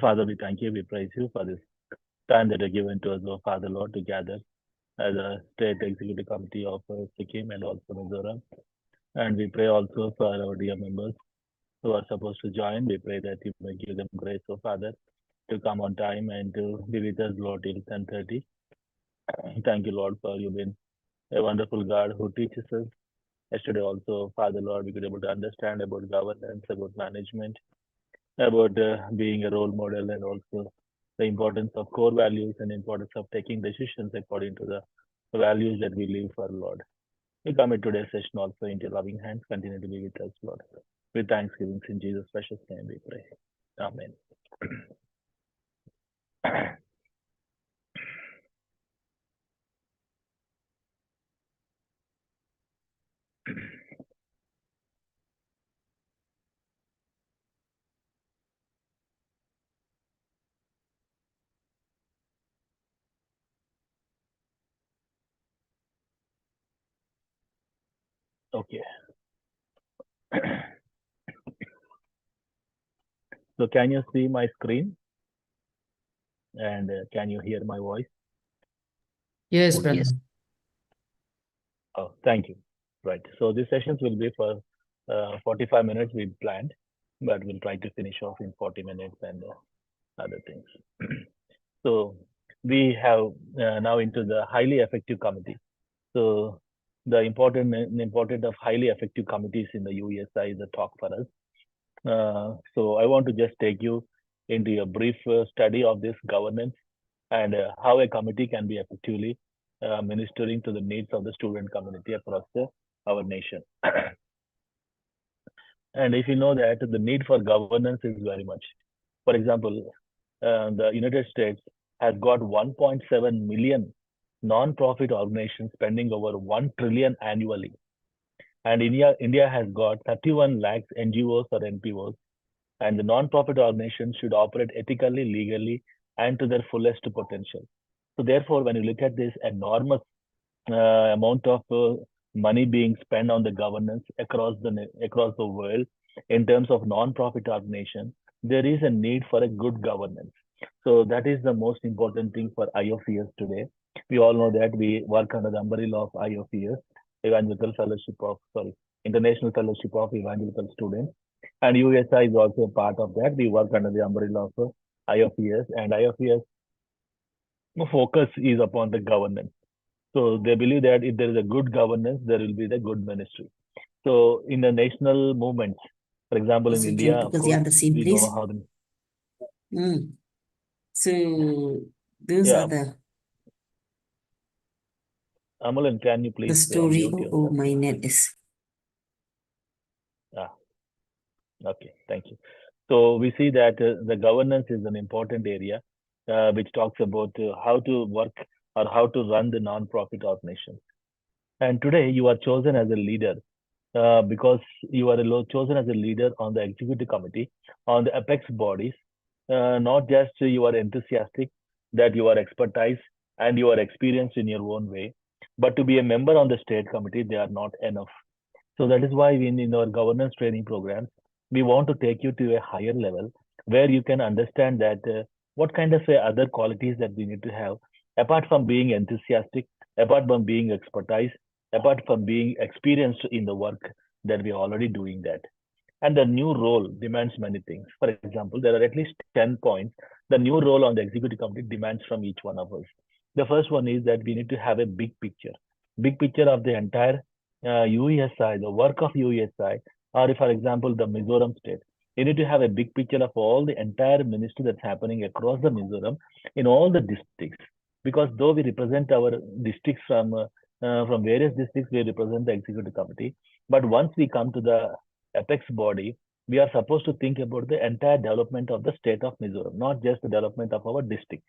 Father, we thank you, we praise you for this time that you given to us, oh Father Lord, to gather as a state executive committee of Sikkim and also Mizoram. And we pray also for our dear members who are supposed to join. We pray that you may give them grace, oh Father, to come on time and to be with us, Lord, till 10:30. Thank you, Lord, for you being a wonderful God who teaches us. Yesterday also, Father Lord, we could able to understand about governance, about management, about being a role model, and also the importance of core values and importance of taking decisions according to the values that we live for, Lord. We commit today's session also into your loving hands. Continue to be with us, Lord. With thanksgivings in Jesus' precious name we pray. Amen. Okay. So can you see my screen and can you hear my voice? Yes, brother. Oh, thank you. Right. So these sessions will be for 45 minutes we planned, but we'll try to finish off in 40 minutes and other things. So we have now into the highly effective committee. So the important of highly effective committees in the UESI is a talk for us. So I want to just take you into a brief study of this governance and how a committee can be effectively ministering to the needs of the student community across our nation. And if you know that the need for governance is very much. For example, the United States has got 1.7 million non-profit organizations spending over 1 trillion annually. And India has got 31 lakhs NGOs or NPOs, and the non-profit organizations should operate ethically, legally, and to their fullest potential. So therefore, when you look at this enormous amount of money being spent on the governance across the world in terms of non-profit organization, there is a need for a good governance. So that is the most important thing for IOCS today. We all know that we work under the umbrella of IOCS, International Fellowship of Evangelical Students, and USI is also a part of that. We work under the umbrella of IOCS, and IOCS focus is upon the governance. So they believe that if there is a good governance, there will be the good ministry. So in the national movements, for example, in India, of because they are course, the same we place. know how the So those are the Amalan, can you please story. mute Oh, yourself? my net is. Okay, thank you. So we see that the governance is an important area which talks about how to work or how to run the non-profit organization. And today you are chosen as a leader because you are chosen as a leader on the executive committee, on the apex bodies. Not just you are enthusiastic, that you are expertise and you are experienced in your own way, but to be a member on the state committee, they are not enough. So that is why in our governance training programs, we want to take you to a higher level where you can understand that what kind of other qualities that we need to have, apart from being enthusiastic, apart from being expertise, apart from being experienced in the work that we are already doing that. And the new role demands many things. For example, there are at least 10 points. The new role on the executive committee demands from each one of us. The first one is that we need to have a big picture of the entire UESI, the work of UESI, or if, for example, the Mizoram state. You need to have a big picture of all the entire ministry that's happening across the Mizoram in all the districts. Because though we represent our districts from various districts, we represent the executive committee. But once we come to the apex body, we are supposed to think about the entire development of the state of Mizoram, not just the development of our district.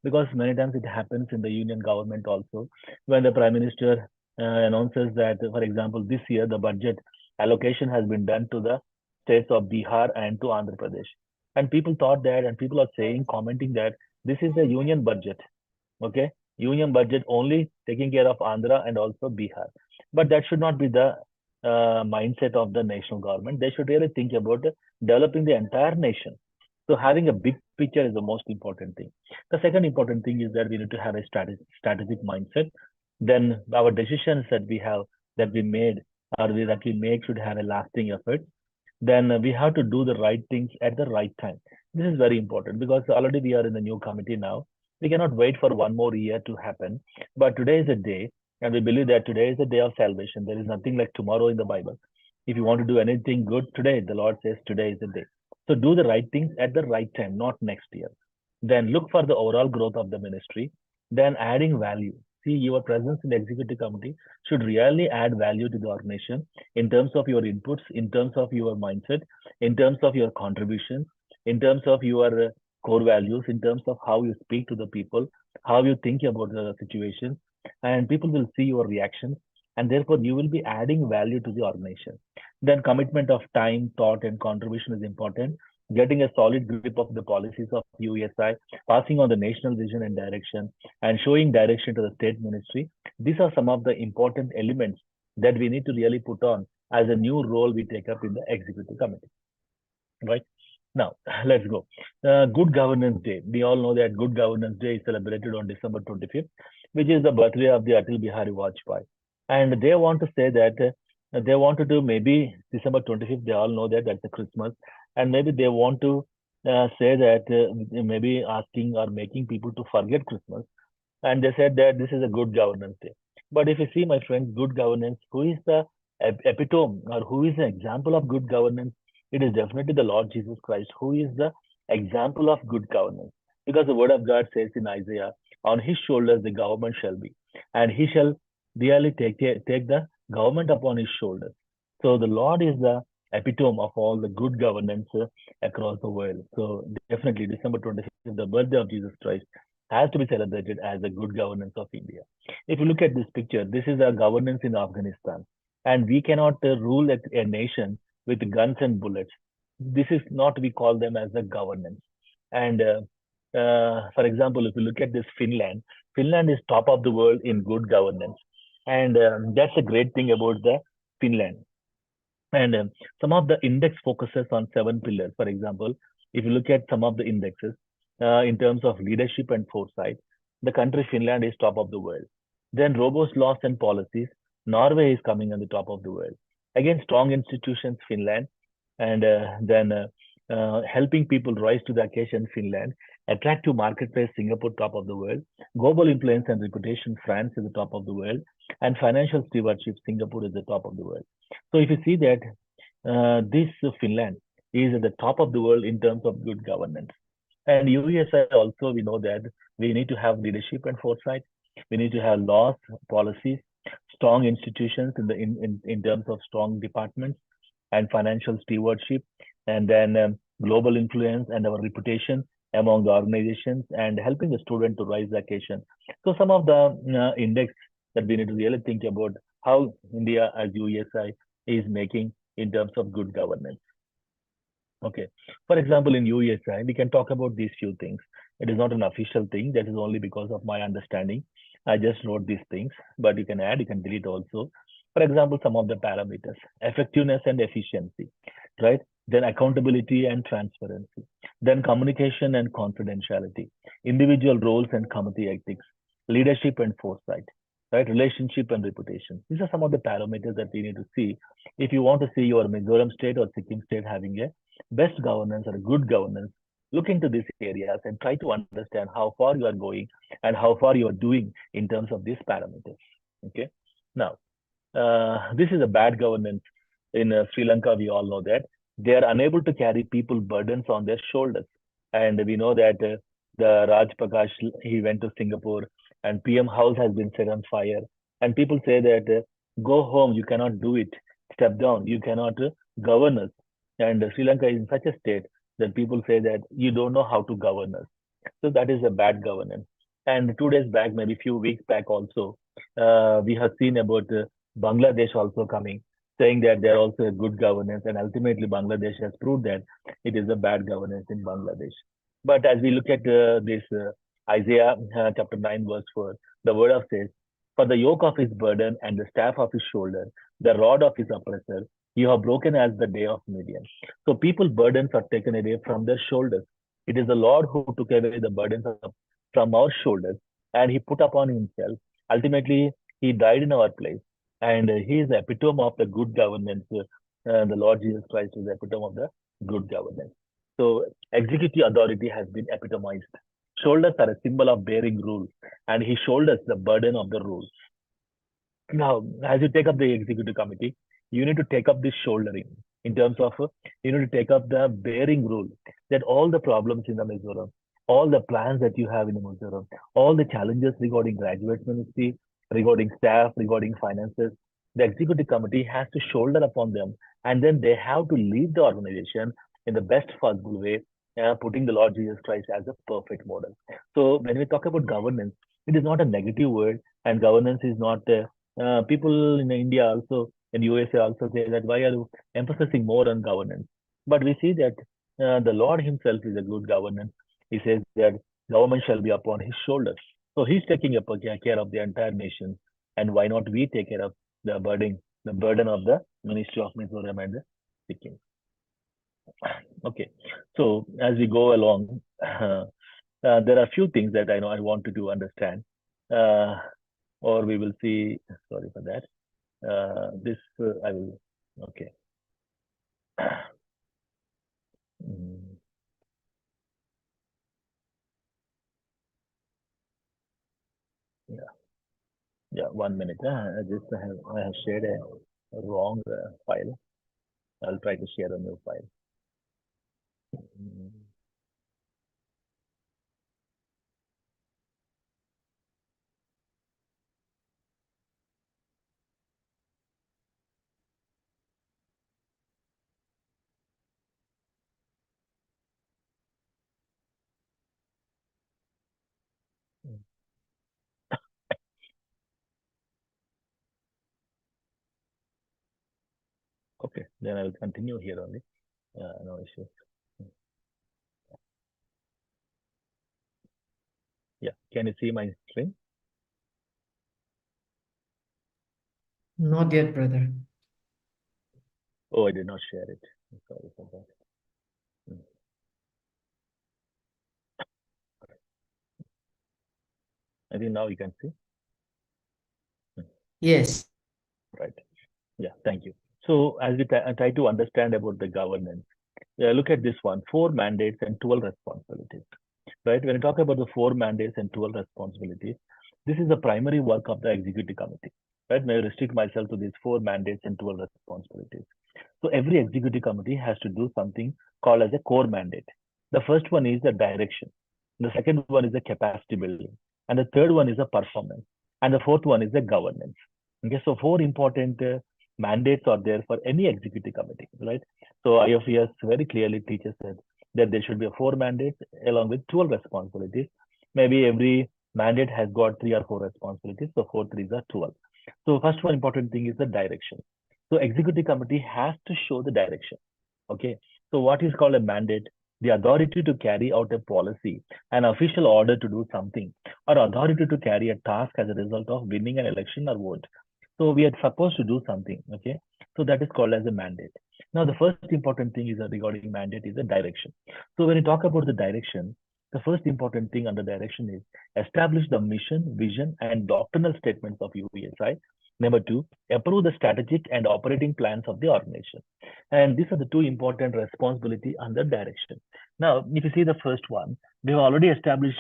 Because many times it happens in the union government also, when the prime minister announces that, for example, this year the budget allocation has been done to the states of Bihar and to Andhra Pradesh. And people thought that, and people are saying, commenting that this is the union budget. Okay, union budget only taking care of Andhra and also Bihar. But that should not be the mindset of the national government. They should really think about developing the entire nation. So having a big picture is the most important thing. The second important thing is that we need to have a strategic mindset. Then our decisions that we have that we made or that we make should have a lasting effect. Then we have to do the right things at the right time. This is very important because already we are in the new committee now. We cannot wait for one more year to happen. But today is a day, and we believe that today is a day of salvation. There is nothing like tomorrow in the Bible. If you want to do anything good today, the Lord says today is the day. So do the right things at the right time, not next year. Then look for the overall growth of the ministry. Then adding value. See, your presence in the executive committee should really add value to the organization in terms of your inputs, in terms of your mindset, in terms of your contributions, in terms of your core values, in terms of how you speak to the people, how you think about the situation, and people will see your reactions, and therefore you will be adding value to the organization. Then commitment of time, thought, and contribution is important. Getting a solid grip of the policies of USI, passing on the national vision and direction, and showing direction to the state ministry. These are some of the important elements that we need to really put on as a new role we take up in the executive committee. Right? Now, let's go. Good Governance Day. We all know that Good Governance Day is celebrated on December 25th, which is the birthday of the Atal Bihari Vajpayee. And they want to say that they want to do maybe December 25th, they all know that that's a Christmas. And maybe they want to say that maybe asking or making people to forget Christmas. And they said that this is a good governance day. But if you see, my friends, good governance, who is the epitome or who is the example of good governance? It is definitely the Lord Jesus Christ, who is the example of good governance. Because the word of God says in Isaiah, on his shoulders the government shall be, and he shall really take the government upon his shoulders. So the Lord is the epitome of all the good governance across the world. So definitely December 25th, the birthday of Jesus Christ, has to be celebrated as the good governance of India. If you look at this picture, this is a governance in Afghanistan. And we cannot rule a nation with guns and bullets. This is not, we call them as the governance. And for example, if you look at this Finland, Finland is top of the world in good governance. And that's a great thing about the Finland. And some of the index focuses on 7 pillars. For example, if you look at some of the indexes in terms of leadership and foresight, the country Finland is top of the world. Then robust laws and policies, Norway is coming on the top of the world. Again, strong institutions, Finland, and then helping people rise to the occasion, Finland. Attractive marketplace, Singapore, top of the world. Global influence and reputation, France is the top of the world. And financial stewardship, Singapore is the top of the world. So if you see that this Finland is at the top of the world in terms of good governance. And USA also, we know that we need to have leadership and foresight. We need to have laws, policies, strong institutions in terms of strong departments and financial stewardship, and then global influence and our reputation among the organizations and helping the student to rise the occasion. So some of the index that we need to really think about how India as USI is making in terms of good governance. Okay. For example, in USI, we can talk about these few things. It is not an official thing. That is only because of my understanding. I just wrote these things, but you can add, you can delete also. For example, some of the parameters, effectiveness and efficiency, right? Then accountability and transparency. Then communication and confidentiality, individual roles and committee ethics, leadership and foresight, right? Relationship and reputation. These are some of the parameters that we need to see if you want to see your Mizoram state or Sikkim state having a best governance or a good governance. Look into these areas and try to understand how far you are going and how far you are doing in terms of these parameters. Okay. Now, this is a bad governance in Sri Lanka. We all know that they are unable to carry people burdens on their shoulders, and we know that the Raj Prakash, he went to Singapore, and PM House has been set on fire, and people say that go home, you cannot do it, step down, you cannot govern us, and Sri Lanka is in such a state that people say that you don't know how to govern us. So that is a bad governance. And 2 days back, maybe few weeks back also, we have seen about Bangladesh also coming, saying that they're also a good governance, and ultimately Bangladesh has proved that it is a bad governance in Bangladesh. But as we look at this Isaiah chapter 9 verse 4, the word of says, for the yoke of his burden and the staff of his shoulder, the rod of his oppressor, you have broken as the day of Midian. So people burdens are taken away from their shoulders. It is the Lord who took away the burdens from our shoulders and he put upon himself. Ultimately, he died in our place. And he is the epitome of the good governance. The Lord Jesus Christ is the epitome of the good governance. So, executive authority has been epitomized. Shoulders are a symbol of bearing rule, and he shoulders the burden of the rule. Now, as you take up the executive committee, you need to take up this shouldering in terms of you need to take up the bearing rule that all the problems in the Mizoram, all the plans that you have in the Mizoram, all the challenges regarding graduate ministry, regarding staff, regarding finances, the executive committee has to shoulder upon them, and then they have to lead the organization in the best possible way, putting the Lord Jesus Christ as a perfect model. So when we talk about governance, it is not a negative word, and governance is not people in India also in USA also say that why are you emphasizing more on governance? But we see that the Lord Himself is a good governance. He says that government shall be upon His shoulders. So He's taking up care of the entire nation, and why not we take care of the burden of the Ministry of Mizoram and the Sikkim? Okay, so as we go along, there are a few things that I know I wanted to understand, uh, or we will see. Sorry for that. This I will. Okay. Mm, yeah, yeah. 1 minute. I have shared a wrong file. I'll try to share a new file. Mm, mm. Okay, then I will continue here only. No issue. Mm, yeah, can you see my screen? Not yet, brother. Oh, I did not share it. I'm sorry for that. Mm. I think now you can see. Mm, Yes. right. Yeah, thank you. So as we try to understand about the governance, look at this one: 4 mandates and 12 responsibilities. Right? When you talk about the 4 mandates and 12 responsibilities, this is the primary work of the executive committee. Right? May I restrict myself to these 4 mandates and 12 responsibilities. So every executive committee has to do something called as a core mandate. The first one is the direction. The second one is the capacity building. And the third one is the performance. And the fourth one is the governance. Okay, so 4 important mandates are there for any executive committee, right? So IFES very clearly teaches that there should be 4 mandates along with 12 responsibilities. Maybe every mandate has got 3 or 4 responsibilities, so 4 3s are 12. So first one important thing is the direction. So executive committee has to show the direction. Okay. So what is called a mandate? The authority to carry out a policy, an official order to do something, or authority to carry a task as a result of winning an election or vote. So we are supposed to do something. Okay. So that is called as a mandate. Now the first important thing is regarding mandate is the direction. So when you talk about the direction, the first important thing under direction is establish the mission, vision, and doctrinal statements of UESI. Number two, approve the strategic and operating plans of the organization. And these are the 2 important responsibility under direction. Now, if you see the first one, we have already established,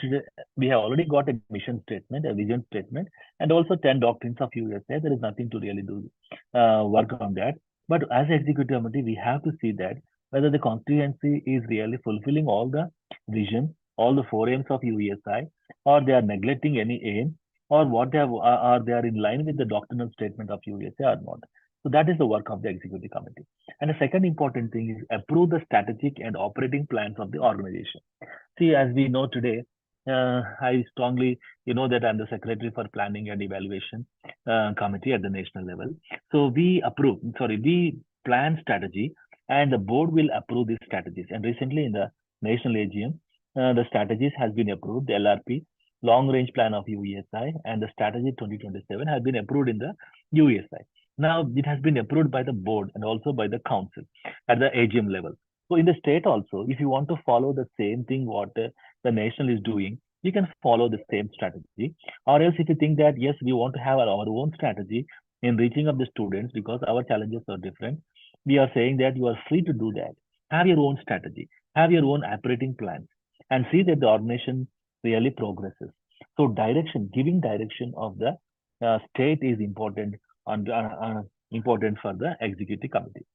we have already got a mission statement, a vision statement, and also 10 doctrines of USA. There is nothing to really do work on that. But as executive committee, we have to see that whether the constituency is really fulfilling all the vision, all the 4 aims of UESI, or they are neglecting any aim, or what they are they are in line with the doctrinal statement of USA or not. So that is the work of the executive committee. And the second important thing is approve the strategic and operating plans of the organization. See, as we know today, I strongly, that I'm the secretary for planning and evaluation committee at the national level. So we plan strategy and the board will approve these strategies. And recently in the national AGM, the strategies has been approved, the LRP, long range plan of UESI and the strategy 2027 has been approved in the UESI. Now it has been approved by the board and also by the council at the AGM level. So in the state also, if you want to follow the same thing what the national is doing, you can follow the same strategy. Or else if you think that yes, we want to have our own strategy in reaching up the students because our challenges are different, we are saying that you are free to do that. Have your own strategy, have your own operating plans, and see that the organization really progresses. So direction, giving direction of the state is important important for the executive committee.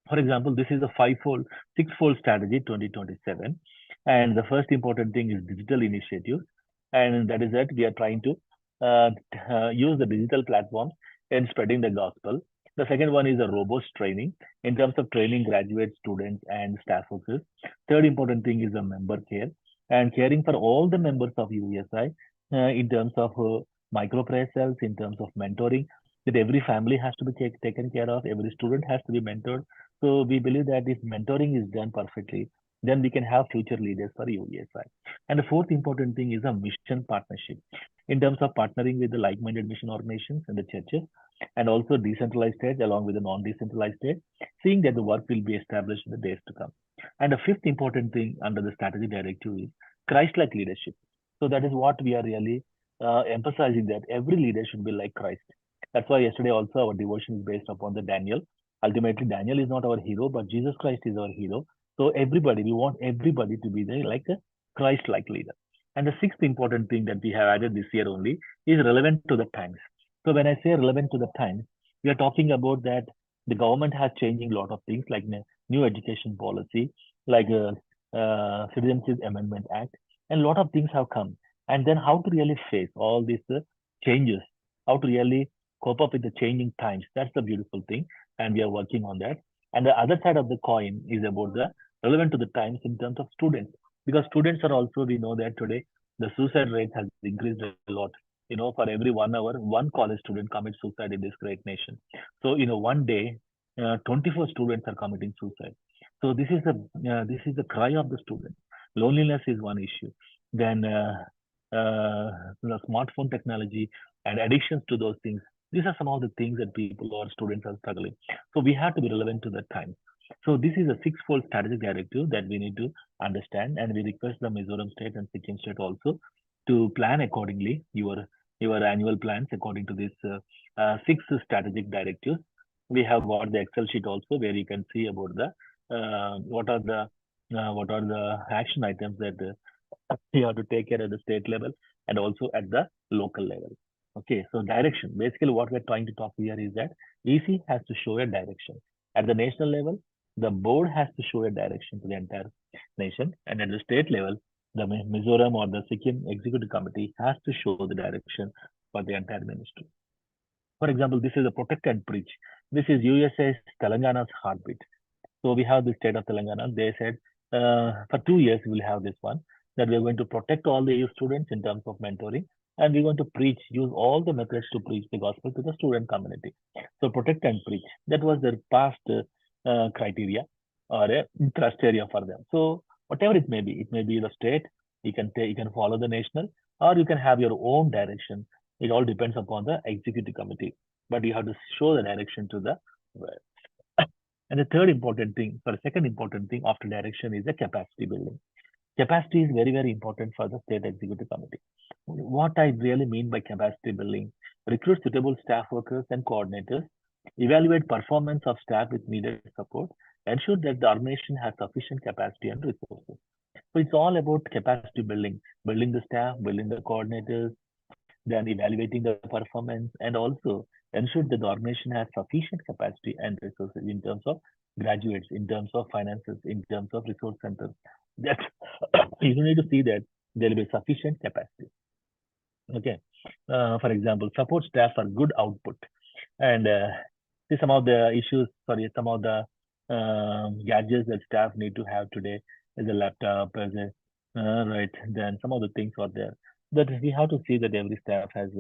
For example, this is a five-fold, six-fold strategy 2027. And the first important thing is digital initiatives. And that is that we are trying to use the digital platforms in spreading the gospel. The second one is a robust training in terms of training graduate students and staff workers. Third important thing is a member care and caring for all the members of UESI in terms of micro prayer cells, in terms of mentoring, that every family has to be taken care of, every student has to be mentored. So we believe that if mentoring is done perfectly, then we can have future leaders for UESI. And the fourth important thing is a mission partnership in terms of partnering with the like-minded mission organizations and the churches, and also decentralized state along with the non-decentralized state, seeing that the work will be established in the days to come. And the fifth important thing under the strategy directive is Christ-like leadership. So that is what we are really emphasizing, that every leader should be like Christ. That's why yesterday also our devotion is based upon the Daniel. Ultimately, Daniel is not our hero, but Jesus Christ is our hero. So everybody, we want everybody to be there like a Christ-like leader. And the sixth important thing that we have added this year only is relevant to the times. So when I say relevant to the times, we are talking about that the government has changing a lot of things like new education policy, like Citizenship Amendment Act, and a lot of things have come. And then how to really face all these changes, how to really cope up with the changing times. That's the beautiful thing, and we are working on that. And the other side of the coin is about the relevant to the times in terms of students, because students are also, we know that today the suicide rate has increased a lot. For every 1 hour, one college student commits suicide in this great nation. So one day, 24 students are committing suicide. So this is the cry of the student. Loneliness is one issue. Then the smartphone technology and addictions to those things. These are some of the things that people or students are struggling. So we have to be relevant to that time. So this is a six-fold strategic directive that we need to understand, and we request the Mizoram state and Sikkim state also to plan accordingly your annual plans according to this six strategic directives. We have got the Excel sheet also where you can see about the what are the action items that you have to take care at the state level and also at the local level. Okay, so direction. Basically, what we're trying to talk here is that EC has to show a direction. At the national level, the board has to show a direction to the entire nation. And at the state level, the Mizoram or the Sikkim Executive Committee has to show the direction for the entire ministry. For example, this is a protect and preach. This is USA's Telangana's heartbeat. So we have the state of Telangana. They said for 2 years we will have this one, that we are going to protect all the youth students in terms of mentoring, and we're going to preach, use all the methods to preach the gospel to the student community. So protect and preach. That was their past criteria or a trust area for them. So whatever it may be the state. You can follow the national, or you can have your own direction. It all depends upon the executive committee, but you have to show the direction to the world. And the second important thing after direction is the capacity building. Capacity is very, very important for the state executive committee. What I really mean by capacity building: recruit suitable staff workers and coordinators, evaluate performance of staff with needed support, ensure that the organization has sufficient capacity and resources. So it's all about capacity building the staff, building the coordinators, then evaluating the performance, and also ensure that the organization has sufficient capacity and resources in terms of graduates, in terms of finances, in terms of resource centers. That you need to see that there will be sufficient capacity. Okay. For example, support staff for good output. And see some of the issues, some of the gadgets that staff need to have today, as a laptop, as a right. Then some of the things are there that we have to see that every staff has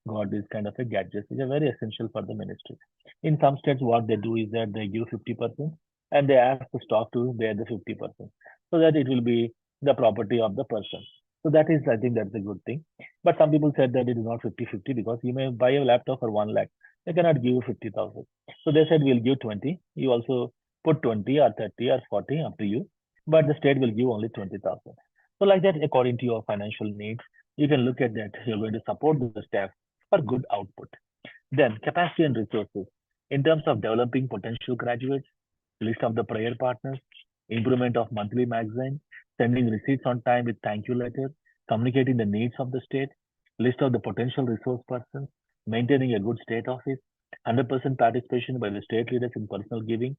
got this kind of a gadgets, which are very essential for the ministry. In some states, what they do is that they give 50% and they ask the staff to bear the 50%, so that it will be the property of the person. So that is, I think that's a good thing. But some people said that it is not 50-50 because you may buy a laptop for 1 lakh. They cannot give you 50,000. So they said we'll give 20. You also Put 20 or 30 or 40, up to you. But the state will give only 20,000. So like that, according to your financial needs, you can look at that. You're going to support the staff for good output. Then capacity and resources. In terms of developing potential graduates, list of the prayer partners, improvement of monthly magazine, sending receipts on time with thank you letter, communicating the needs of the state, list of the potential resource persons, maintaining a good state office, 100% participation by the state leaders in personal giving,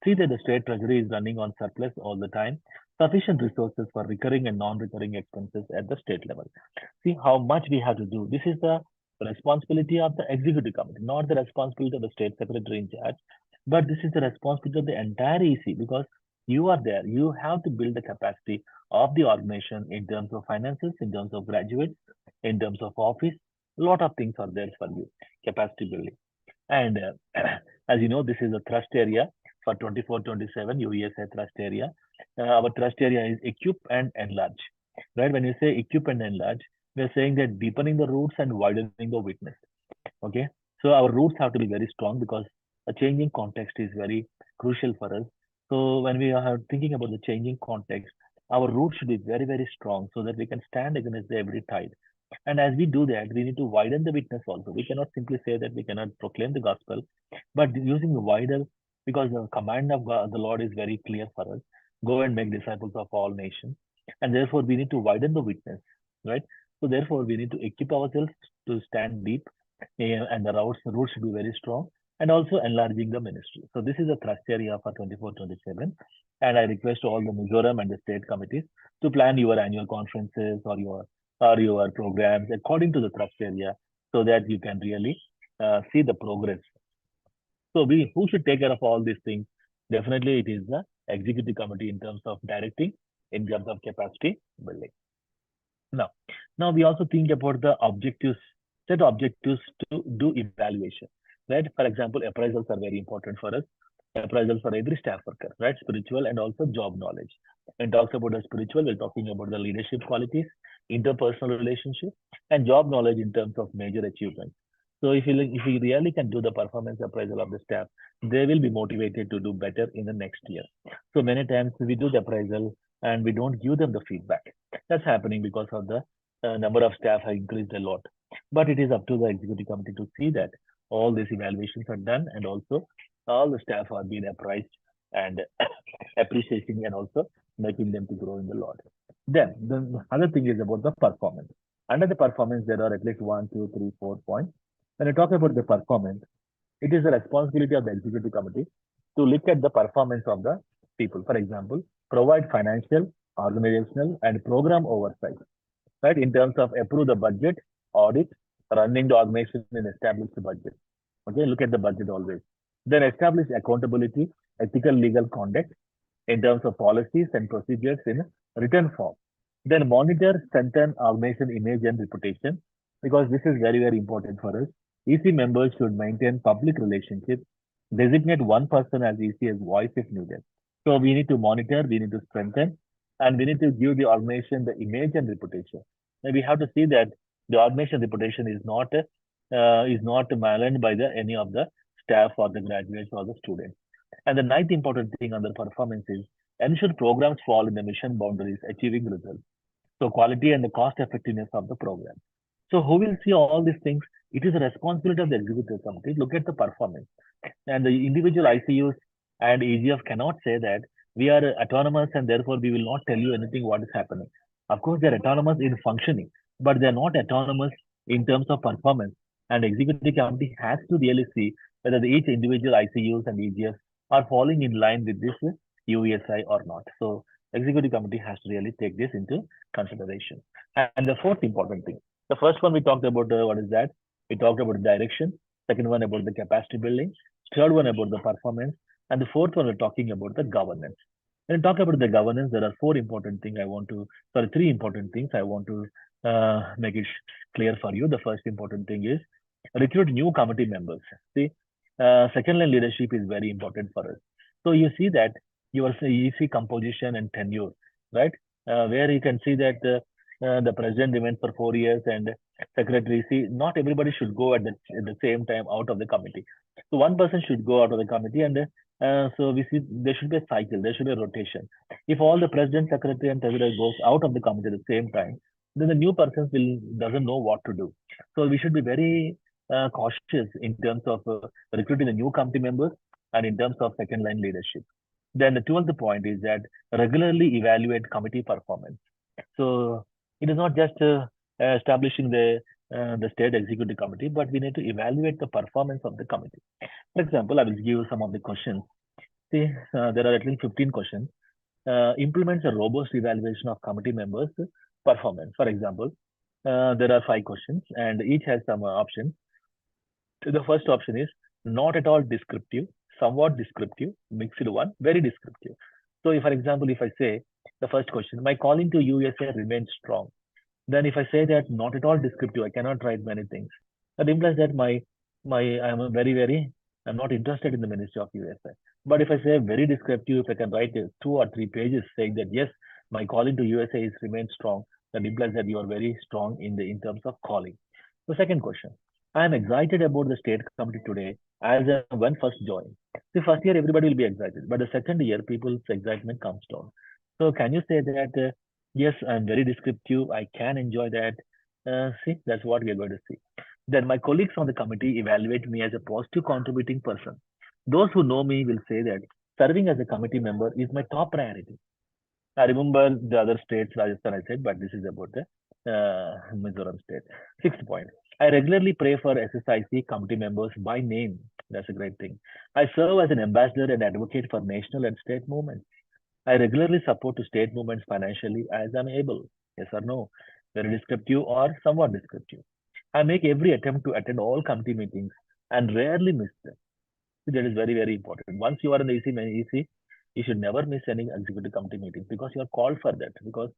see that the state treasury is running on surplus all the time, sufficient resources for recurring and non-recurring expenses at the state level. See how much we have to do. This is the responsibility of the executive committee, not the responsibility of the state secretary in charge, but this is the responsibility of the entire EC because you are there. You have to build the capacity of the organization in terms of finances, in terms of graduates, in terms of office. A lot of things are there for you, capacity building. And as you know, this is a thrust area for 24-27 USA thrust area. Our thrust area is equip and enlarge. Right? When you say equip and enlarge, we're saying that deepening the roots and widening the witness. Okay. So our roots have to be very strong because a changing context is very crucial for us. So when we are thinking about the changing context, our roots should be very, very strong so that we can stand against every tide. And as we do that, we need to widen the witness also. We cannot simply say that we cannot proclaim the gospel, but using the wider, because the command of God, the Lord is very clear for us. Go and make disciples of all nations. And therefore, we need to widen the witness, right? So therefore, we need to equip ourselves to stand deep, and the roots should be very strong, and also enlarging the ministry. So this is a thrust area for 24-27. And I request all the Mizoram and the state committees to plan your annual conferences or your programs according to the thrust area so that you can really see the progress. So we who should take care of all these things? Definitely it is the executive committee in terms of directing, in terms of capacity building. Now, now we also think about the objectives, set objectives to do evaluation. Right? For example, appraisals are very important for us. Appraisals for every staff worker, right? Spiritual and also job knowledge. And talks about the spiritual, we're talking about the leadership qualities, interpersonal relationship, and job knowledge in terms of major achievements. So if you really can do the performance appraisal of the staff, they will be motivated to do better in the next year. So many times we do the appraisal and we don't give them the feedback. That's happening because of the number of staff have increased a lot. But it is up to the executive committee to see that all these evaluations are done and also all the staff are being appraised and appreciating and also making them to grow in the Lord. Then the other thing is about the performance. Under the performance, there are at least 1, 2, 3, 4 points. When I talk about the performance, it is the responsibility of the executive committee to look at the performance of the people. For example, provide financial, organizational, and program oversight, right? In terms of approve the budget, audit, running the organization and establish the budget. Okay, look at the budget always. Then establish accountability, ethical legal conduct in terms of policies and procedures in written form. Then monitor, strengthen organization image and reputation because this is very, very important for us. EC members should maintain public relationships, designate one person as EC's voice if needed. So we need to monitor, we need to strengthen, and we need to give the organization the image and reputation. And we have to see that the organization reputation is not maligned by any of the staff or the graduates or the students. And the ninth important thing under performance is ensure programs fall in the mission boundaries, achieving results. So quality and the cost effectiveness of the program. So who will see all these things? It is a responsibility of the executive committee. Look at the performance. And the individual ICUs and EGF cannot say that we are autonomous and therefore we will not tell you anything what is happening. Of course, they're autonomous in functioning, but they're not autonomous in terms of performance. And executive committee has to really see whether each individual ICUs and EGFs are falling in line with this UESI or not. So executive committee has to really take this into consideration. And the fourth important thing, the first one we talked about, what is that? We talked about direction. Second one about the capacity building. Third one about the performance. And the fourth one we're talking about the governance. When we talk about the governance, there are three important things I want to make it clear for you. The first important thing is recruit new committee members. See, second line leadership is very important for us. So you see that your EC composition and tenure, right? Where you can see that the president remains for 4 years and secretary. See, not everybody should go at the same time out of the committee. So one person should go out of the committee and So we see there should be a cycle, there should be a rotation. If all the president, secretary, and treasurer goes out of the committee at the same time, then the new person will doesn't know what to do. So we should be very cautious in terms of recruiting the new committee members and in terms of second line leadership. Then the 12th point is that regularly evaluate committee performance. So it is not just establishing the state executive committee, but we need to evaluate the performance of the committee. For example, I will give some of the questions. See, there are at least 15 questions. Implements a robust evaluation of committee members' performance. For example, there are 5 questions, and each has some options. The first option is not at all descriptive, somewhat descriptive, mixed one, very descriptive. So, if, for example, if I say the first question, my calling to USA remains strong, then if I say that not at all descriptive, I cannot write many things. That implies that my I'm a very I'm not interested in the Ministry of USA. But if I say very descriptive, if I can write 2 or 3 pages saying that yes, my calling to USA is remains strong, that implies that you are very strong in terms of calling. The second question. I am excited about the state committee today as a when first joined. The first year everybody will be excited, but the second year people's excitement comes down. So can you say that yes, I'm very descriptive. I can enjoy that. See, that's what we are going to see. Then my colleagues on the committee evaluate me as a positive contributing person. Those who know me will say that serving as a committee member is my top priority. I remember the other states, Rajasthan, I said, but this is about the Mizoram state. Sixth point. I regularly pray for SSIC committee members by name. That's a great thing. I serve as an ambassador and advocate for national and state movements. I regularly support state movements financially as I'm able. Yes or no? Very descriptive or somewhat descriptive. I make every attempt to attend all committee meetings and rarely miss them. That is very important. Once you are in the EC, you should never miss any executive committee meeting because you are called for that. Because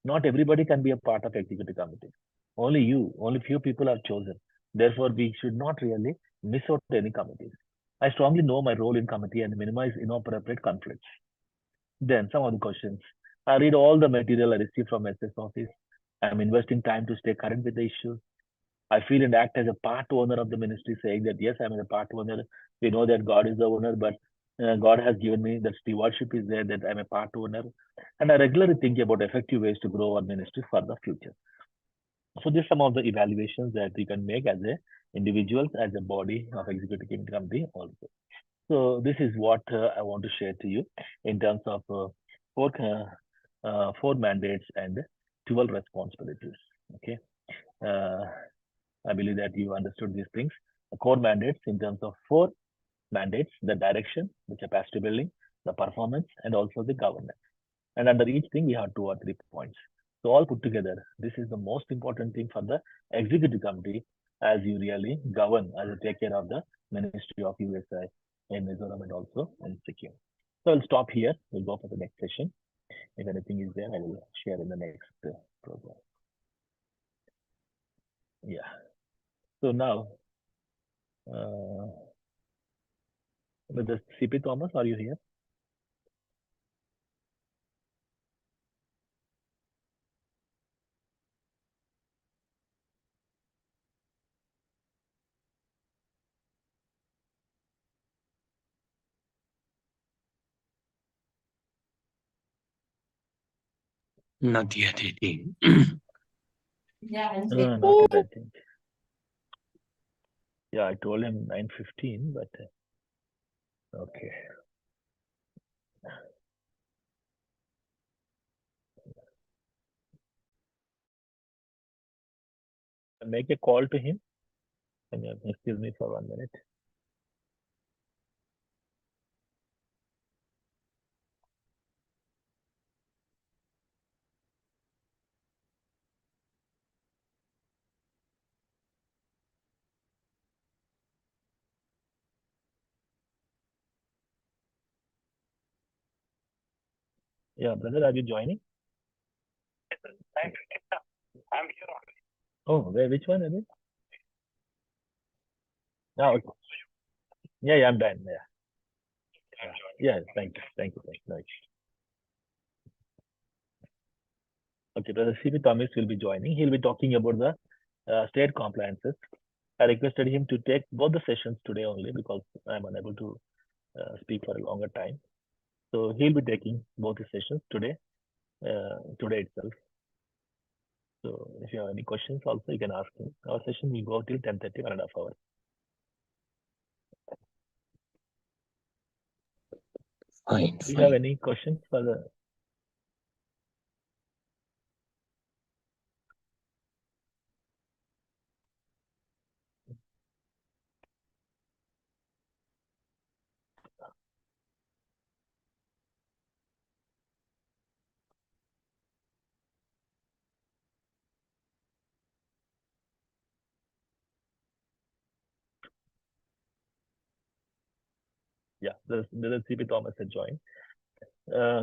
not everybody can be a part of executive committee. Only few people are chosen. Therefore, we should not really miss out any committees. I strongly know my role in committee and minimize inappropriate conflicts. Then some of the questions. I read all the material I receive from SS office. I'm investing time to stay current with the issues. I feel and act as a part owner of the ministry, saying that yes, I'm a part owner. We know that God is the owner, but God has given me that stewardship is there, that I'm a part owner. And I regularly think about effective ways to grow our ministry for the future. So these are some of the evaluations that we can make as a individuals, as a body of executive committee also. So this is what I want to share to you in terms of four, four mandates and 12 responsibilities. Okay. Uh, I believe that you understood these things. The core mandates in terms of 4 mandates, the direction, the capacity building, the performance, and also the governance. And under each thing, we have 2 or 3 points. So all put together, this is the most important thing for the executive committee as you really govern, as you take care of the Ministry of USA in Mizoram and also in Sikkim. So I'll stop here. We'll go for the next session. If anything is there, I will share in the next program. Yeah. So now, uh, with the CP Thomas, are you here? Not yet 18. No, not yet, I think. Yeah, I told him 9:15, but okay. Make a call to him. Can you excuse me for 1 minute? Yeah, brother, are you joining? I'm here already. Oh, which one is it? Oh, okay. Yeah, I'm done. Yeah, I'm joining. yeah. Thank you. Nice. Okay, brother CP Thomas will be joining. He'll be talking about the state compliances. I requested him to take both the sessions today only because I'm unable to speak for a longer time. So he'll be taking both the sessions today itself. So if you have any questions also, you can ask him. Our session will go till 10:30, 1.5 hours. Fine, Do you have fine. any questions for the? Yeah, the CP Thomas had joined.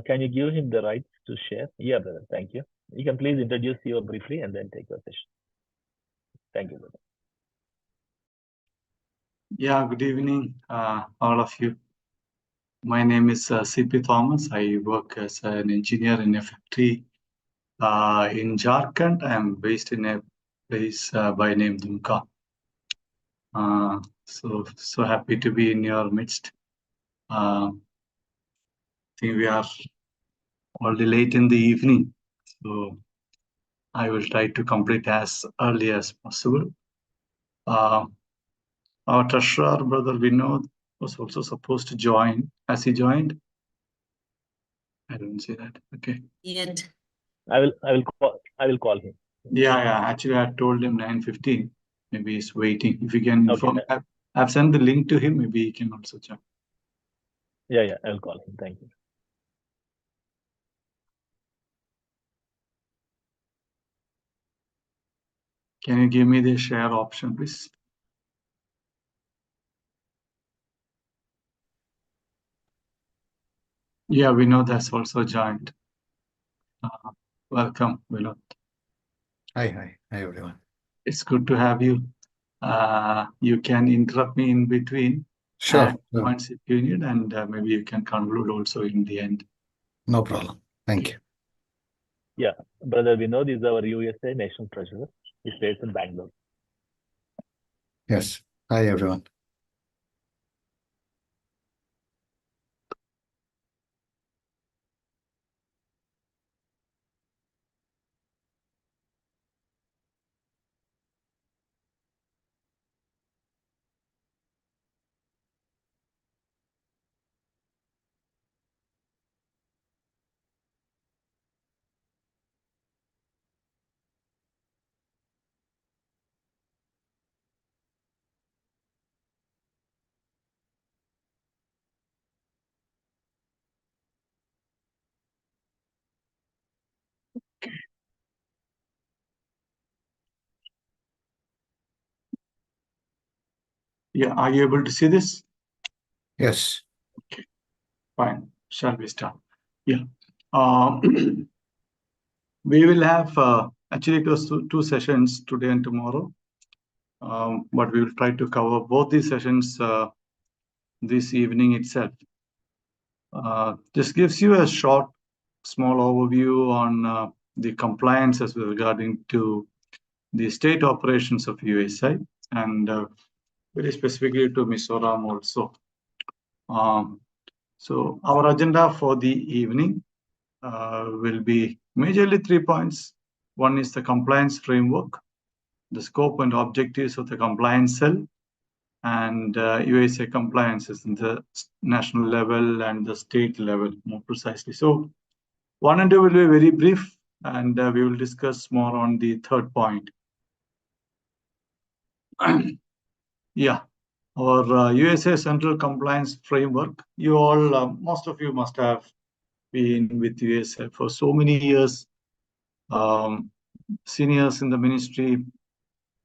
Can you give him the rights to share? Yeah, brother. Thank you. You can please introduce you briefly and then take your session. Thank you, brother. Yeah, good evening, all of you. My name is CP Thomas. I work as an engineer in a factory in Jharkhand. I am based in a place by name Dumka. So happy to be in your midst. I think we are already late in the evening, so I will try to complete as early as possible. Our treasurer, Brother Vinod, was also supposed to join. Has he joined? I don't see that. Okay. Yet. I will call him. Yeah. Actually, I told him 9:15. Maybe he's waiting. If you can inform, Okay. I've sent the link to him. Maybe he can also join. Yeah, I will call him. Thank you. Can you give me the share option, please? Yeah, Vinod has also joined. Welcome, Vinod. Hi, everyone. It's good to have you. You can interrupt me in between. Sure. Points if you need, and maybe you can conclude also in the end. No problem. Thank you. Yeah, Brother Vinod is our USA National Treasurer. He stays in Bangalore. Yes. Hi, everyone. Yeah, are you able to see this? Yes. Okay, fine. Shall we start? Yeah. We will have, actually it was two sessions today and tomorrow. But we will try to cover both these sessions this evening itself. This gives you a short, small overview on the compliance as regarding to the state operations of USI and very specifically to Mizoram also. So our agenda for the evening will be majorly 3 points. One is the compliance framework, the scope and objectives of the compliance cell, and USA compliances in the national level and the state level more precisely. So 1 and 2 will be very brief, and we will discuss more on the third point. Yeah, our USA Central Compliance Framework. You all, most of you must have been with USA for so many years. Seniors in the ministry,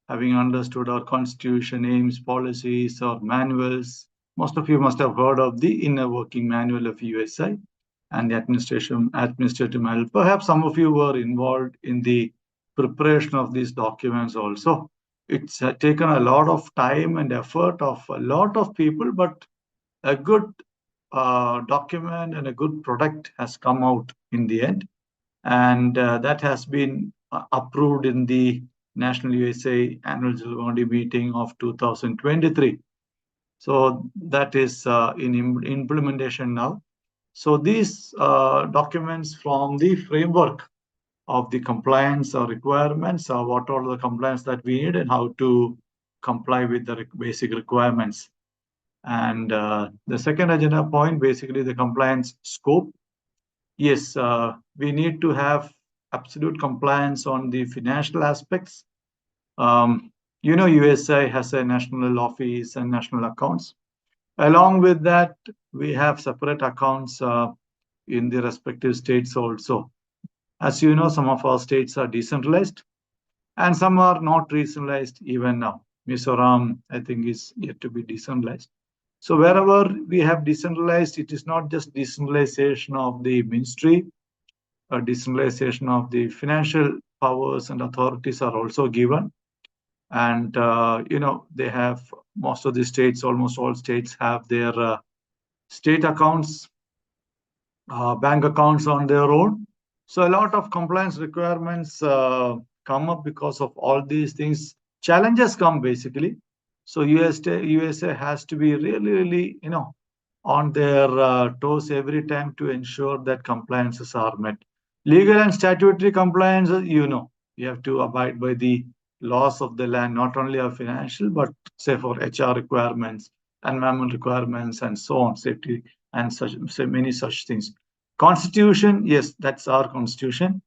having understood our constitution, aims, policies, or manuals. Most of you must have heard of the inner working manual of USI and the administrative manual. Perhaps some of you were involved in the preparation of these documents also. It's taken a lot of time and effort of a lot of people, but a good document and a good product has come out in the end. And that has been approved in the National USA Annual General Body Meeting of 2023. So that is in implementation now. So these documents from the framework of the compliance or requirements, or what are the compliance that we need and how to comply with the basic requirements. And the second agenda point, basically the compliance scope. Yes, we need to have absolute compliance on the financial aspects. USA has a national office and national accounts. Along with that, we have separate accounts in the respective states also. As you know, some of our states are decentralized and some are not decentralized even now. Mizoram, I think, is yet to be decentralized. So wherever we have decentralized, it is not just decentralization of the ministry, or decentralization of the financial powers and authorities are also given. And, they have, most of the states, almost all states have their state accounts, bank accounts on their own. So a lot of compliance requirements come up because of all these things. Challenges come basically. So USA has to be really, really, on their toes every time to ensure that compliances are met. Legal and statutory compliance, you have to abide by the laws of the land, not only of financial, but say for HR requirements, environment requirements, and so on, safety and such, so many such things. Constitution, yes, that's our constitution.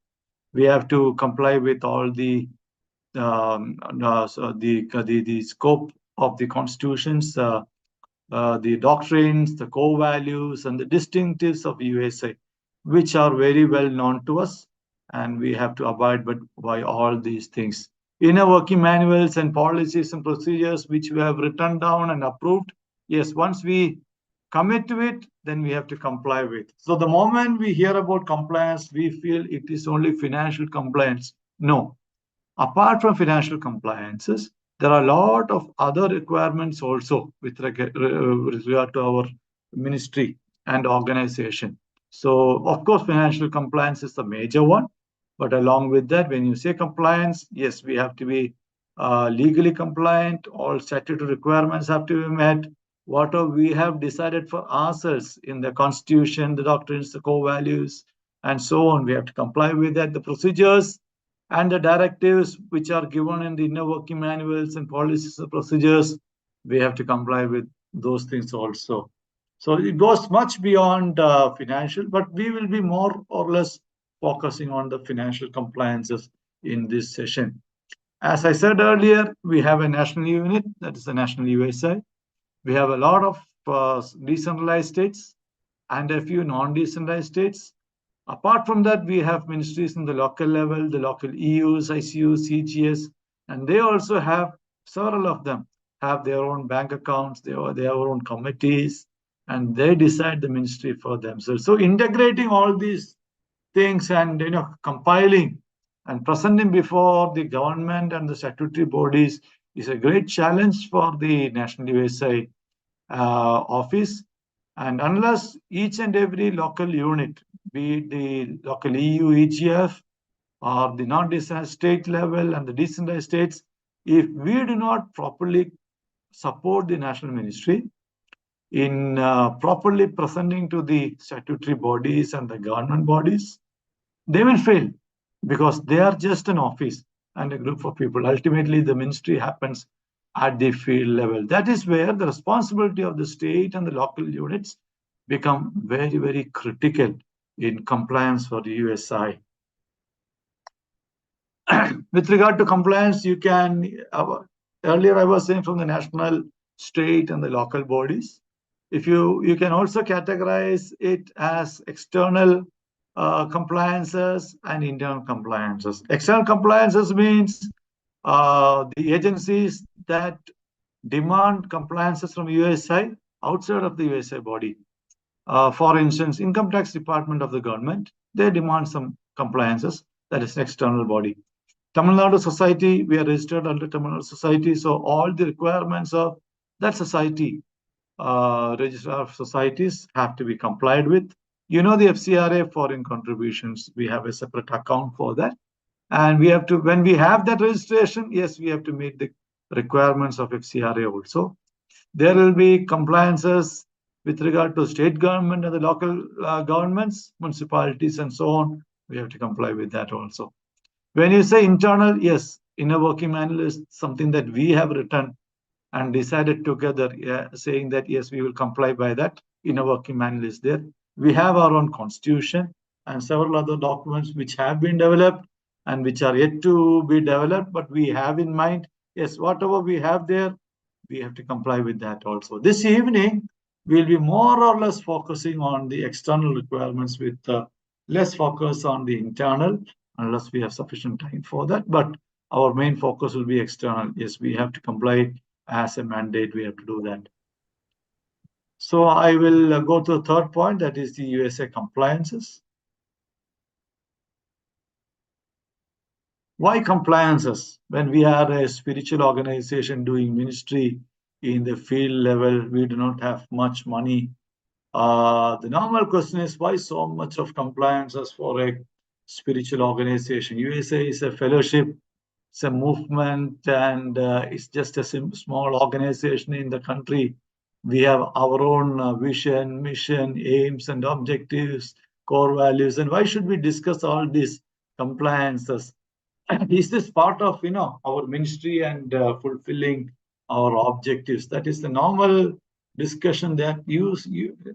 We have to comply with all the the scope of the constitutions, the doctrines, the core values, and the distinctives of USA, which are very well known to us, and we have to abide by all these things. Inner working manuals and policies and procedures which we have written down and approved, yes, once we commit to it, then we have to comply with. So the moment we hear about compliance, we feel it is only financial compliance. No. Apart from financial compliances, there are a lot of other requirements also with regard to our ministry and organization. So, of course, financial compliance is the major one. But along with that, when you say compliance, yes, we have to be legally compliant. All statutory requirements have to be met. Whatever we have decided for ourselves in the constitution, the doctrines, the core values, and so on, we have to comply with that. The procedures and the directives which are given in the inner working manuals and policies and procedures, we have to comply with those things also. So it goes much beyond financial, but we will be more or less focusing on the financial compliances in this session. As I said earlier, we have a national unit, that is the National USA. We have a lot of decentralized states and a few non-decentralized states. Apart from that, we have ministries in the local level, the local EUs, ICUs, CGS, and they also have, several of them have their own bank accounts, they have their own committees, and they decide the ministry for themselves. So integrating all these things and compiling and presenting before the government and the statutory bodies is a great challenge for the National USA office. And unless each and every local unit, be it the local EU, EGF, or the non-decentralized state level and the decentralized states, if we do not properly support the national ministry in properly presenting to the statutory bodies and the government bodies, they will fail because they are just an office and a group of people. Ultimately, the ministry happens at the field level. That is where the responsibility of the state and the local units become very, very critical in compliance for the USI. With regard to compliance, you can, earlier I was saying from the national, state, and the local bodies. If you can also categorize it as external compliances and internal compliances. External compliances means the agencies that demand compliances from USI outside of the USI body. For instance, Income Tax Department of the government, they demand some compliances, that is external body. Tamil Nadu Society, we are registered under Tamil Nadu Society, so all the requirements of that society, register of societies, have to be complied with. The FCRA foreign contributions, we have a separate account for that. And we have to, when we have that registration, yes, we have to meet the requirements of FCRA also. There will be compliances with regard to state government and the local governments, municipalities, and so on. We have to comply with that also. When you say internal, yes, inner working manual is something that we have written and decided together, saying that yes, we will comply by that. Inner working manual is there. We have our own constitution and several other documents which have been developed and which are yet to be developed, but we have in mind, yes, whatever we have there, we have to comply with that also. This evening, we'll be more or less focusing on the external requirements with less focus on the internal, unless we have sufficient time for that. But our main focus will be external. Yes, we have to comply as a mandate. We have to do that. So I will go to the third point, that is the USA compliances. Why compliances? When we are a spiritual organization doing ministry in the field level, we do not have much money. The normal question is, why so much of compliances for a spiritual organization? USA is a fellowship, it's a movement, and it's just a small organization in the country. We have our own vision, mission, aims, and objectives, core values. And why should we discuss all these compliances? Is this part of our ministry and fulfilling our objectives? That is the normal discussion that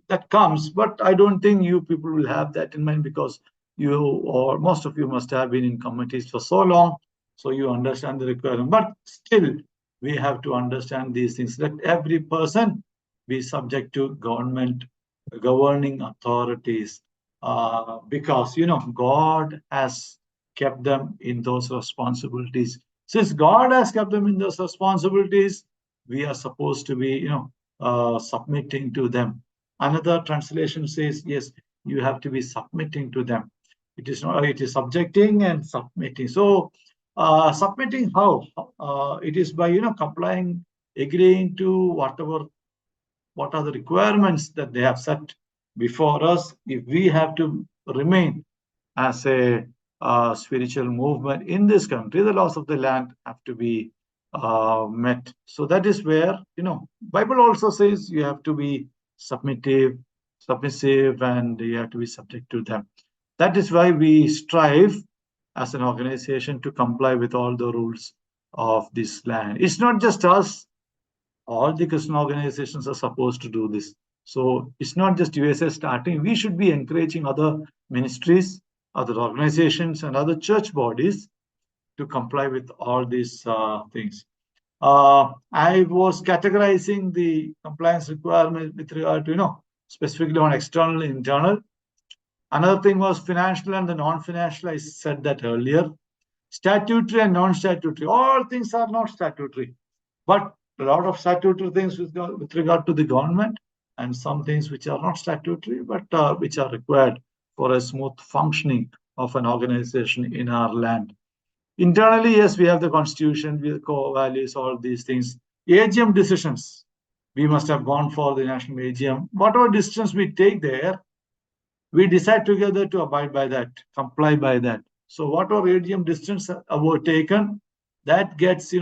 that comes, but I don't think you people will have that in mind, because you, or most of you, must have been in committees for so long, so you understand the requirement. But still, we have to understand these things. Let every person be subject to governing authorities, because God has kept them in those responsibilities. Since God has kept them in those responsibilities, we are supposed to be, submitting to them. Another translation says, yes, you have to be submitting to them. It is not, it is subjecting and submitting. So, submitting how? It is by, complying, agreeing to what are the requirements that they have set before us. If we have to remain as a spiritual movement in this country, the laws of the land have to be met. So that is where, Bible also says you have to be submissive, and you have to be subject to them. That is why we strive as an organization to comply with all the rules of this land. It's not just us. All the Christian organizations are supposed to do this. So it's not just USA starting. We should be encouraging other ministries, other organizations, and other church bodies to comply with all these things. I was categorizing the compliance requirement with regard to, specifically on external and internal. Another thing was financial and the non-financial. I said that earlier. Statutory and non-statutory. All things are not statutory, but a lot of statutory things with regard to the government, and some things which are not statutory, but which are required for a smooth functioning of an organization in our land. Internally, yes, we have the constitution, we have core values, all these things. AGM decisions, we must have gone for the national AGM. Whatever decisions we take there, we decide together to abide by that, comply by that. So whatever AGM decisions were taken, that gets,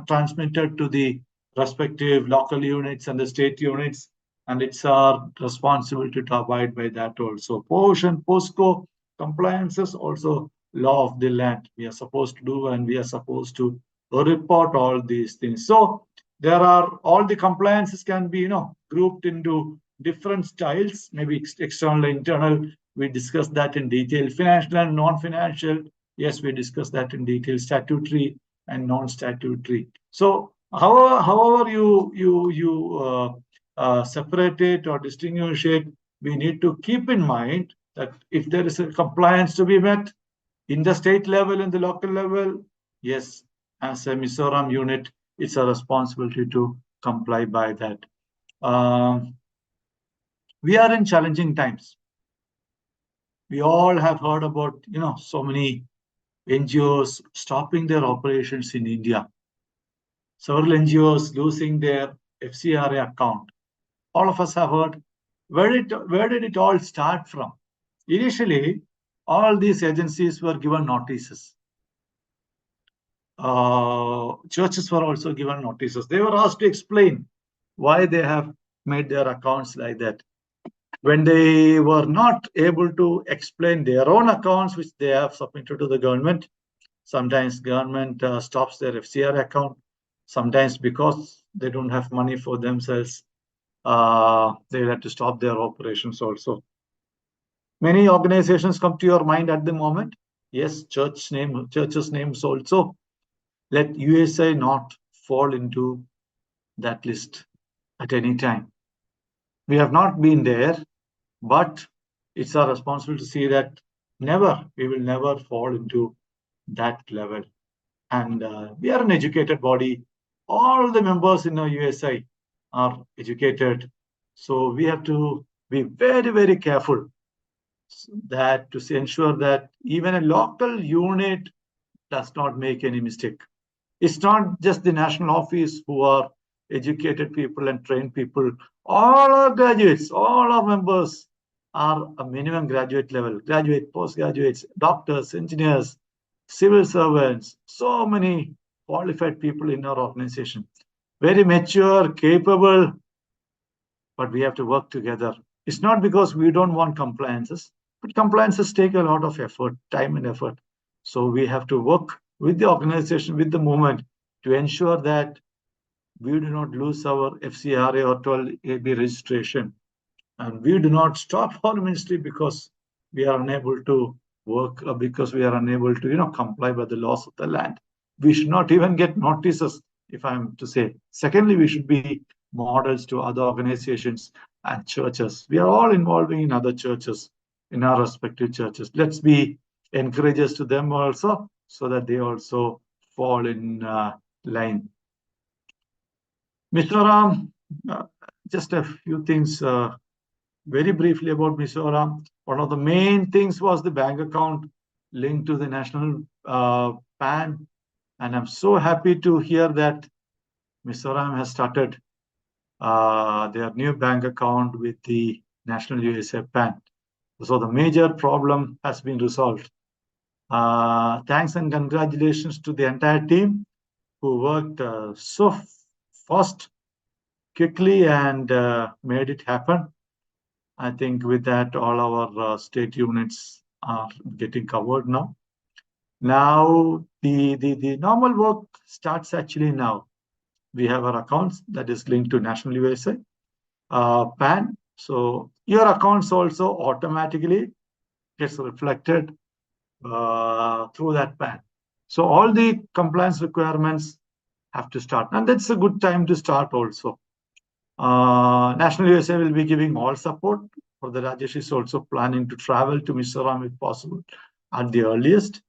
transmitted to the respective local units and the state units, and it's our responsibility to abide by that also. POSH and POSCO compliances, also law of the land, we are supposed to do, and we are supposed to report all these things. So there are, all the compliances can be, grouped into different styles, maybe external, internal. We discussed that in detail. Financial and non-financial, yes, we discussed that in detail. Statutory and non-statutory. So however you separate it or distinguish it, we need to keep in mind that if there is a compliance to be met in the state level and the local level, yes, as a Mizoram unit, it's a responsibility to comply by that. We are in challenging times. We all have heard about, so many NGOs stopping their operations in India. Several NGOs losing their FCRA account. All of us have heard. Where did it all start from? Initially, all these agencies were given notices. Churches were also given notices. They were asked to explain why they have made their accounts like that. When they were not able to explain their own accounts, which they have submitted to the government, sometimes government stops their FCR account. Sometimes because they don't have money for themselves, they have to stop their operations also. Many organizations come to your mind at the moment. Yes, churches' names also. Let USA not fall into that list at any time. We have not been there, but it's our responsibility to see that we will never fall into that level. And we are an educated body. All the members in our USA are educated. So we have to be very, very careful that to ensure that even a local unit does not make any mistake. It's not just the national office who are educated people and trained people. All our graduates, all our members are a minimum graduate level, graduate, postgraduates, doctors, engineers, civil servants, so many qualified people in our organization. Very mature, capable, but we have to work together. It's not because we don't want compliances, but compliances take a lot of effort, time and effort. So we have to work with the organization, with the movement to ensure that we do not lose our FCRA or 12AB registration. And we do not stop our ministry because we are unable to work or because we are unable to, comply with the laws of the land. We should not even get notices, if I'm to say. Secondly, we should be models to other organizations and churches. We are all involving in other churches, in our respective churches. Let's be encouragers to them also, so that they also fall in line. Mizoram, just a few things very briefly about Mizoram. One of the main things was the bank account linked to the national PAN. And I'm so happy to hear that Mizoram has started their new bank account with the National USA PAN. So the major problem has been resolved. Thanks and congratulations to the entire team who worked so fast, quickly, and made it happen. I think with that, all our state units are getting covered now. Now, the normal work starts actually now. We have our accounts that is linked to National USA PAN. So your accounts also automatically gets reflected through that PAN. So all the compliance requirements have to start. And that's a good time to start also. National USA will be giving all support. For the Rajesh is also planning to travel to Mizoram if possible at the earliest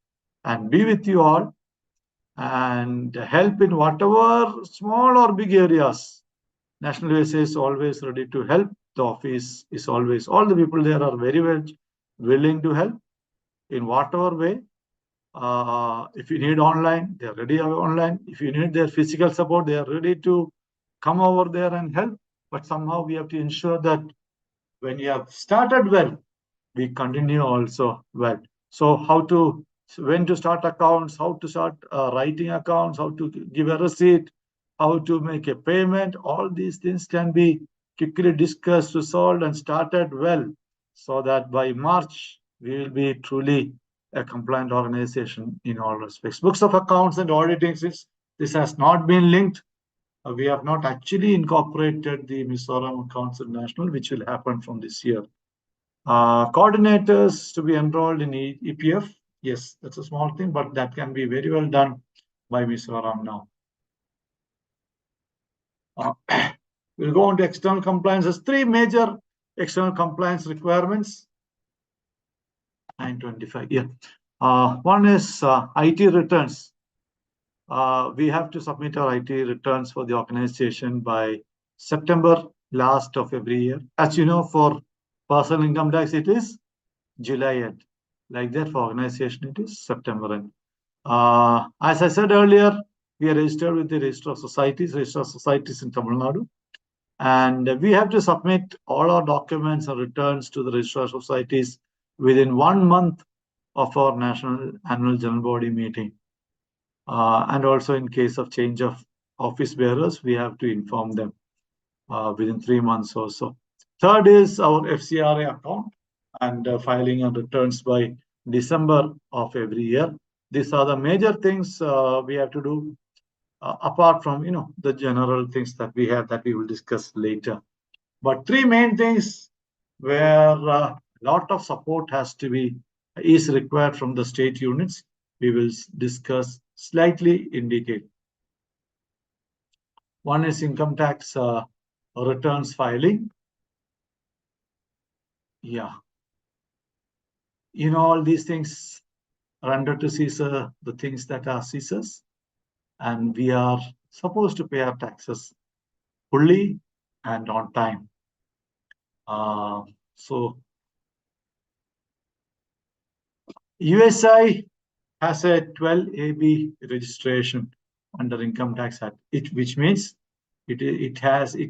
and be with you all and help in whatever small or big areas. National USA is always ready to help. The office is always, all the people there are very willing to help in whatever way. If you need online, they are ready online. If you need their physical support, they are ready to come over there and help. But somehow we have to ensure that when you have started well, we continue also well. So when to start accounts, how to start writing accounts, how to give a receipt, how to make a payment, all these things can be quickly discussed, resolved, and started well, so that by March, we will be truly a compliant organization in all respects. Books of accounts and auditing, this has not been linked. We have not actually incorporated the Mizoram Accounts International, which will happen from this year. Coordinators to be enrolled in EPF. Yes, that's a small thing, but that can be very well done by Mizoram now. We'll go on to external compliance. There's 3 major external compliance requirements. 925, yeah. One is IT returns. We have to submit our IT returns for the organization by September last of every year. As you know, for personal income tax, it is July end. Like that, for organization, it is September end. As I said earlier, we are registered with the Register of Societies in Tamil Nadu. And we have to submit all our documents and returns to the Register of Societies within 1 month of our National Annual General Body meeting. And also in case of change of office bearers, we have to inform them. within 3 months or so. Third is our FCRA account and filing and returns by December of every year. These are the major things we have to do, apart from the general things that we have that we will discuss later. But 3 main things where a lot of support is required from the state units, we will discuss slightly in detail. One is income tax returns filing. Yeah. All these things are under to Caesar, the things that are Caesar's, and we are supposed to pay our taxes fully and on time. So USI has a 12AB registration under Income Tax Act, which means it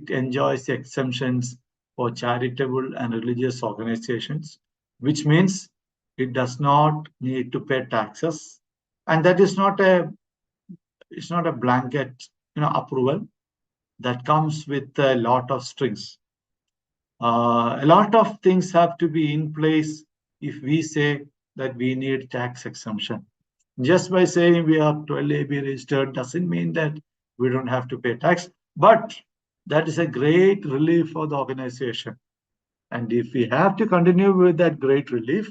enjoys exemptions for charitable and religious organizations, which means it does not need to pay taxes, and that is not a blanket approval that comes with a lot of strings. A lot of things have to be in place if we say that we need tax exemption. Just by saying we are 12AB registered doesn't mean that we don't have to pay tax, but that is a great relief for the organization. And if we have to continue with that great relief,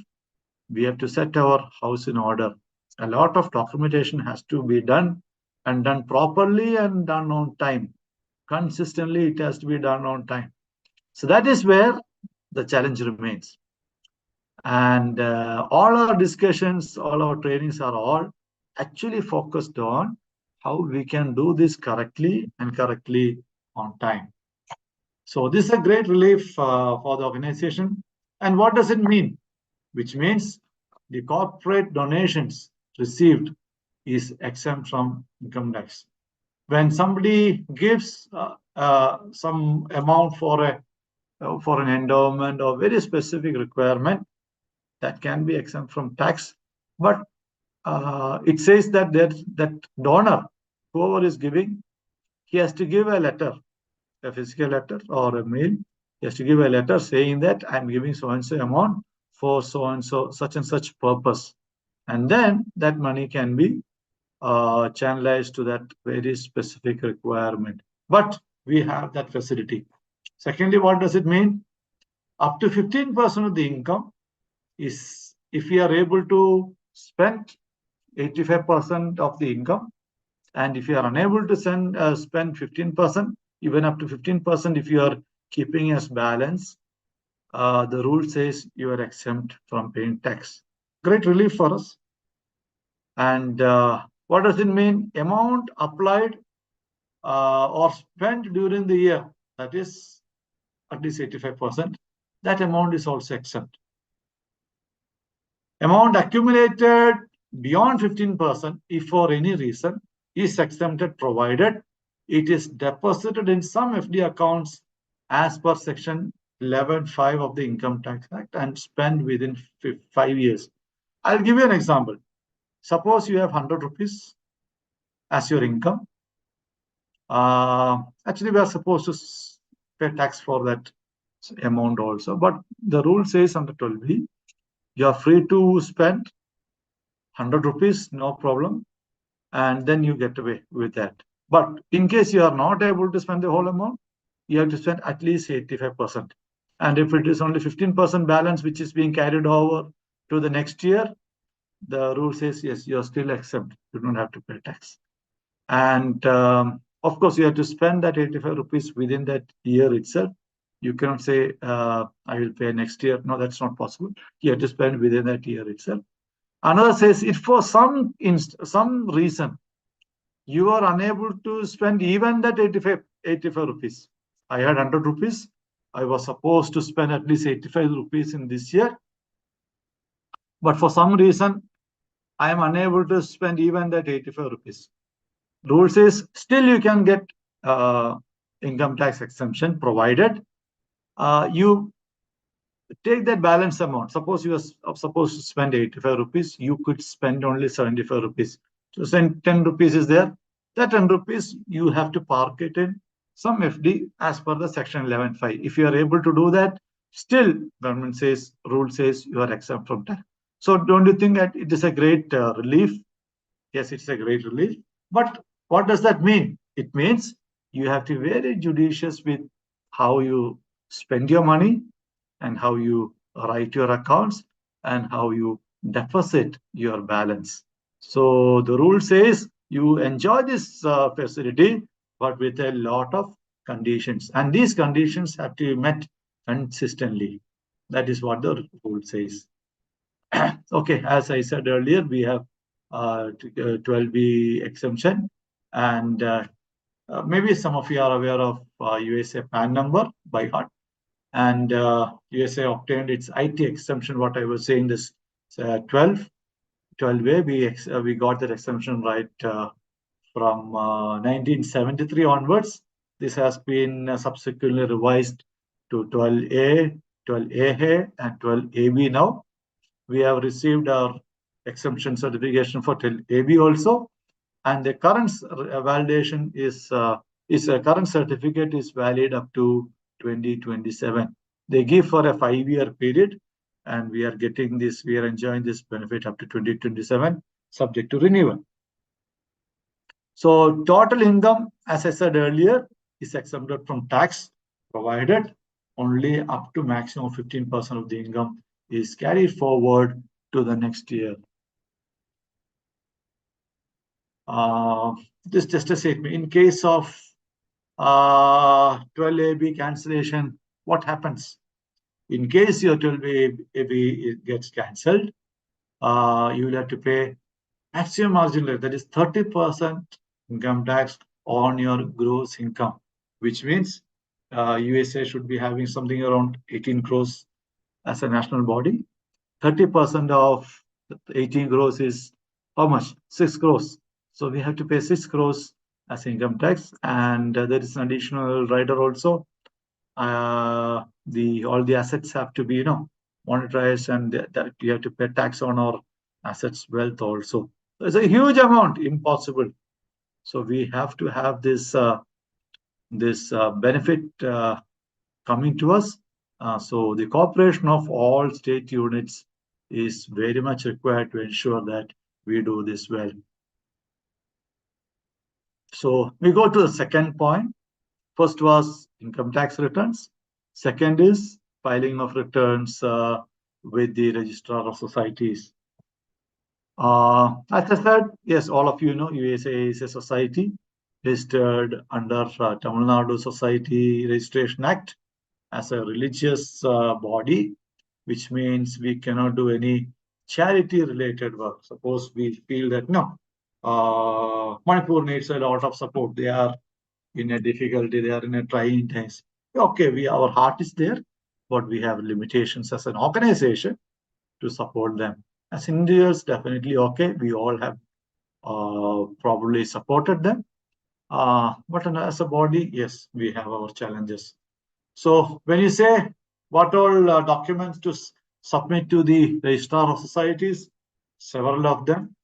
we have to set our house in order. A lot of documentation has to be done, and done properly and done on time. Consistently, it has to be done on time. So that is where the challenge remains. And all our discussions, all our trainings are all actually focused on how we can do this correctly and correctly on time. So this is a great relief for the organization. And what does it mean? Which means the corporate donations received is exempt from income tax. When somebody gives some amount for an endowment or very specific requirement, that can be exempt from tax. But it says that that donor, whoever is giving, he has to give a letter, a physical letter or a mail. He has to give a letter saying that I'm giving so-and-so amount for so-and-so, such and such purpose. And then that money can be channelized to that very specific requirement. But we have that facility. Secondly, what does it mean? Up to 15% of the income is, if we are able to spend 85% of the income, and if you are unable to spend 15%, even up to 15%, if you are keeping as balance, the rule says you are exempt from paying tax. Great relief for us. And what does it mean? Amount applied or spent during the year, that is at least 85%, that amount is also exempt. Amount accumulated beyond 15%, if for any reason, is exempted, provided it is deposited in some FD accounts as per section 11(5) of the Income Tax Act and spent within 5 years. I'll give you an example. Suppose you have 100 rupees as your income. Actually, we are supposed to pay tax for that amount also, but the rule says under 12B, you are free to spend 100 rupees, no problem, and then you get away with that. But in case you are not able to spend the whole amount, you have to spend at least 85%. And if it is only 15% balance which is being carried over to the next year, the rule says, yes, you are still exempt. You don't have to pay tax. And of course, you have to spend that 85 rupees within that year itself. You cannot say, I will pay next year. No, that's not possible. You have to spend within that year itself. Another says, if for some reason you are unable to spend even that 85 rupees. I had 100 rupees. I was supposed to spend at least 85 rupees in this year. But for some reason, I am unable to spend even that 85 rupees. Rule says still you can get income tax exemption, provided you take that balance amount. Suppose you are supposed to spend 85 rupees, you could spend only 75 rupees. So 10 rupees is there. That 10 rupees, you have to park it in some FD as per the section 11.5. If you are able to do that, still government says, rule says you are exempt from tax. So don't you think that it is a great relief? Yes, it's a great relief. But what does that mean? It means you have to be very judicious with how you spend your money and how you write your accounts and how you deposit your balance. So the rule says you enjoy this facility, but with a lot of conditions. And these conditions have to be met consistently. That is what the rule says. Okay, as I said earlier, we have 12B exemption, and maybe some of you are aware of USA PAN number by heart, and USA obtained its IT exemption. What I was saying, this 12A, we got that exemption right from 1973 onwards. This has been subsequently revised to 12A, 12AA, and 12AB now. We have received our exemption certification for AB also, and the current validation is current certificate is valid up to 2027. They give for a 5-year period, and we are getting this. We are enjoying this benefit up to 2027, subject to renewal. So total income, as I said earlier, is exempted from tax, provided only up to maximum 15% of the income is carried forward to the next year. This just a statement. In case of 12AB cancellation, what happens? In case your 12AB gets cancelled, you will have to pay maximum margin rate, that is 30% income tax on your gross income, which means USA should be having something around 18 crores as a national body. 30% of 18 crores is how much? 6 crores. So we have to pay 6 crores as income tax, and there is an additional rider also. All the assets have to be monetized, and that you have to pay tax on our assets wealth also. So it's a huge amount, impossible. So we have to have this benefit coming to us. So the cooperation of all state units is very much required to ensure that we do this well. So we go to the second point. First was income tax returns. Second is filing of returns with the Registrar of Societies. As I said, yes, all of you know USA is a society registered under Tamil Nadu Society Registration Act as a religious body, which means we cannot do any charity related work. Suppose we feel that no, Manipur needs a lot of support. They are in a difficulty, they are in a trying times. Okay, our heart is there, but we have limitations as an organization to support them. As individuals, definitely okay, we all have probably supported them. But as a body, yes, we have our challenges. So when you say what all documents to submit to the Registrar of Societies, several of them.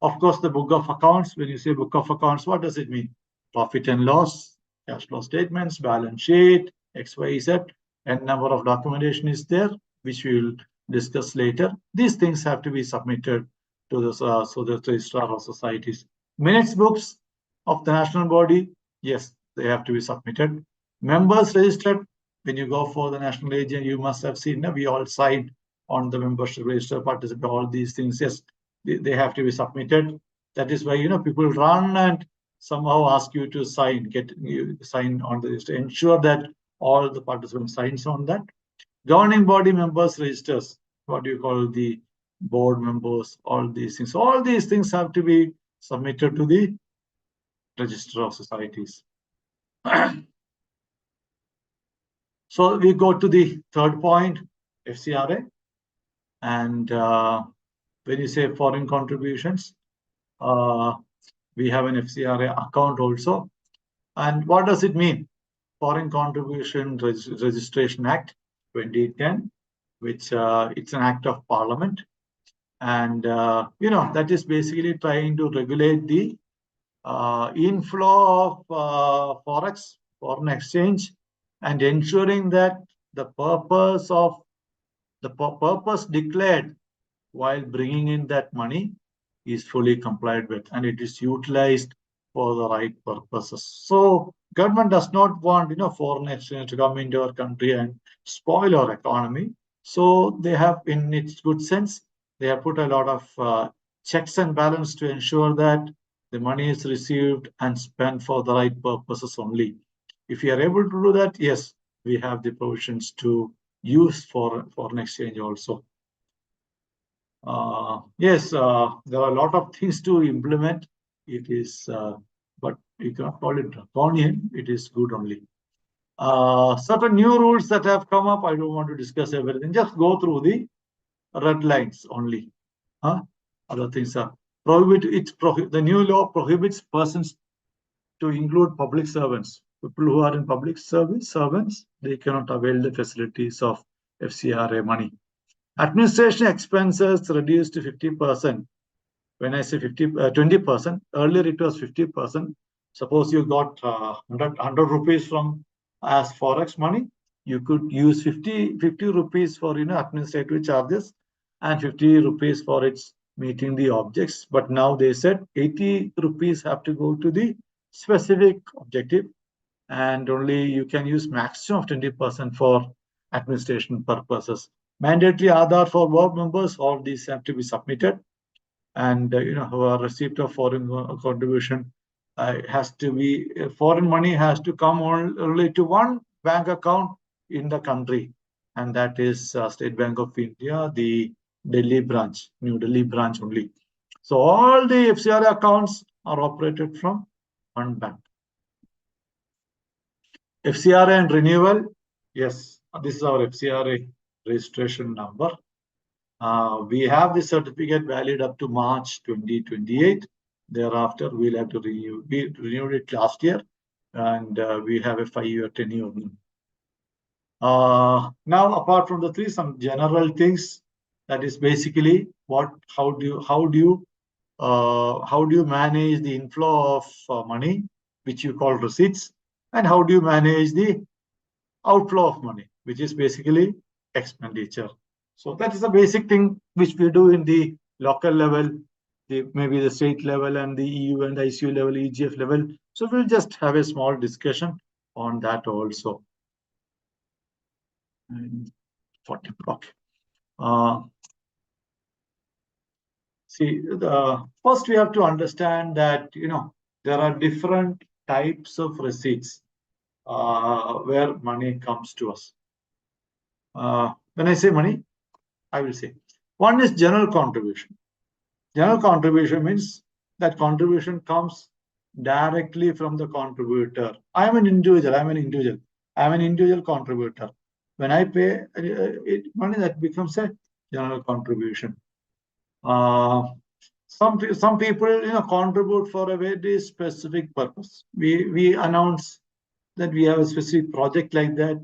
Of course, the book of accounts. When you say book of accounts, what does it mean? Profit and loss, cash flow statements, balance sheet, XYZ, and number of documentation is there, which we will discuss later. These things have to be submitted to the Registrar of Societies. Minutes books of the national body, yes, they have to be submitted. Members registered. When you go for the national agent, you must have seen we all signed on the membership register, participate, all these things. Yes, they have to be submitted. That is why people run and somehow ask you to sign, sign on the register, ensure that all the participants signs on that. Governing body members registers, what do you call the board members, all these things. All these things have to be submitted to the Register of Societies. So we go to the third point, FCRA. And when you say foreign contributions, we have an FCRA account also. And what does it mean? Foreign Contribution Registration Act 2010, which it's an act of parliament. And, that is basically trying to regulate the inflow of forex foreign exchange and ensuring that the purpose declared while bringing in that money is fully complied with and it is utilized for the right purposes. So government does not want foreign exchange to come into our country and spoil our economy. So they have, in its good sense, they have put a lot of checks and balance to ensure that the money is received and spent for the right purposes only. If we are able to do that, yes, we have the provisions to use foreign exchange also. Yes, there are a lot of things to implement. It is, but you cannot call it draconian. It is good only. Certain new rules that have come up. I don't want to discuss everything. Just go through the red lines only. Other things are prohibit. The new law prohibits persons to include public servants. People who are in public service, servants, they cannot avail the facilities of FCRA money. Administration expenses reduced to 50%. When I say 20%, earlier it was 50%. Suppose you got 100 rupees from as forex money, you could use 50 rupees for administrative charges and 50 rupees for its meeting the objects. But now they said 80 rupees have to go to the specific objective, and only you can use maximum of 20% for administration purposes. Mandatory Aadhaar for board members, all these have to be submitted. And our receipt of foreign contribution has to be, foreign money has to come only to one bank account in the country, and that is State Bank of India, the Delhi branch, New Delhi branch only. So all the FCRA accounts are operated from one bank. FCRA and renewal, yes, this is our FCRA registration number. We have the certificate valid up to March 2028. Thereafter, we'll have to renew. We renewed it last year, and we have a 5-year tenure. Now, apart from the three, some general things. That is basically how do you manage the inflow of money, which you call receipts, and how do you manage the outflow of money, which is basically expenditure. So that is a basic thing which we do in the local level, maybe the state level and the EU and ICU level, EGF level. So we'll just have a small discussion on that also. 40 block. See, first we have to understand that there are different types of receipts where money comes to us. When I say money, I will say one is general contribution. General contribution means that contribution comes directly from the contributor. I am an individual. I'm an individual contributor. When I pay money, that becomes a general contribution. Some people contribute for a very specific purpose. We announce that we have a specific project like that,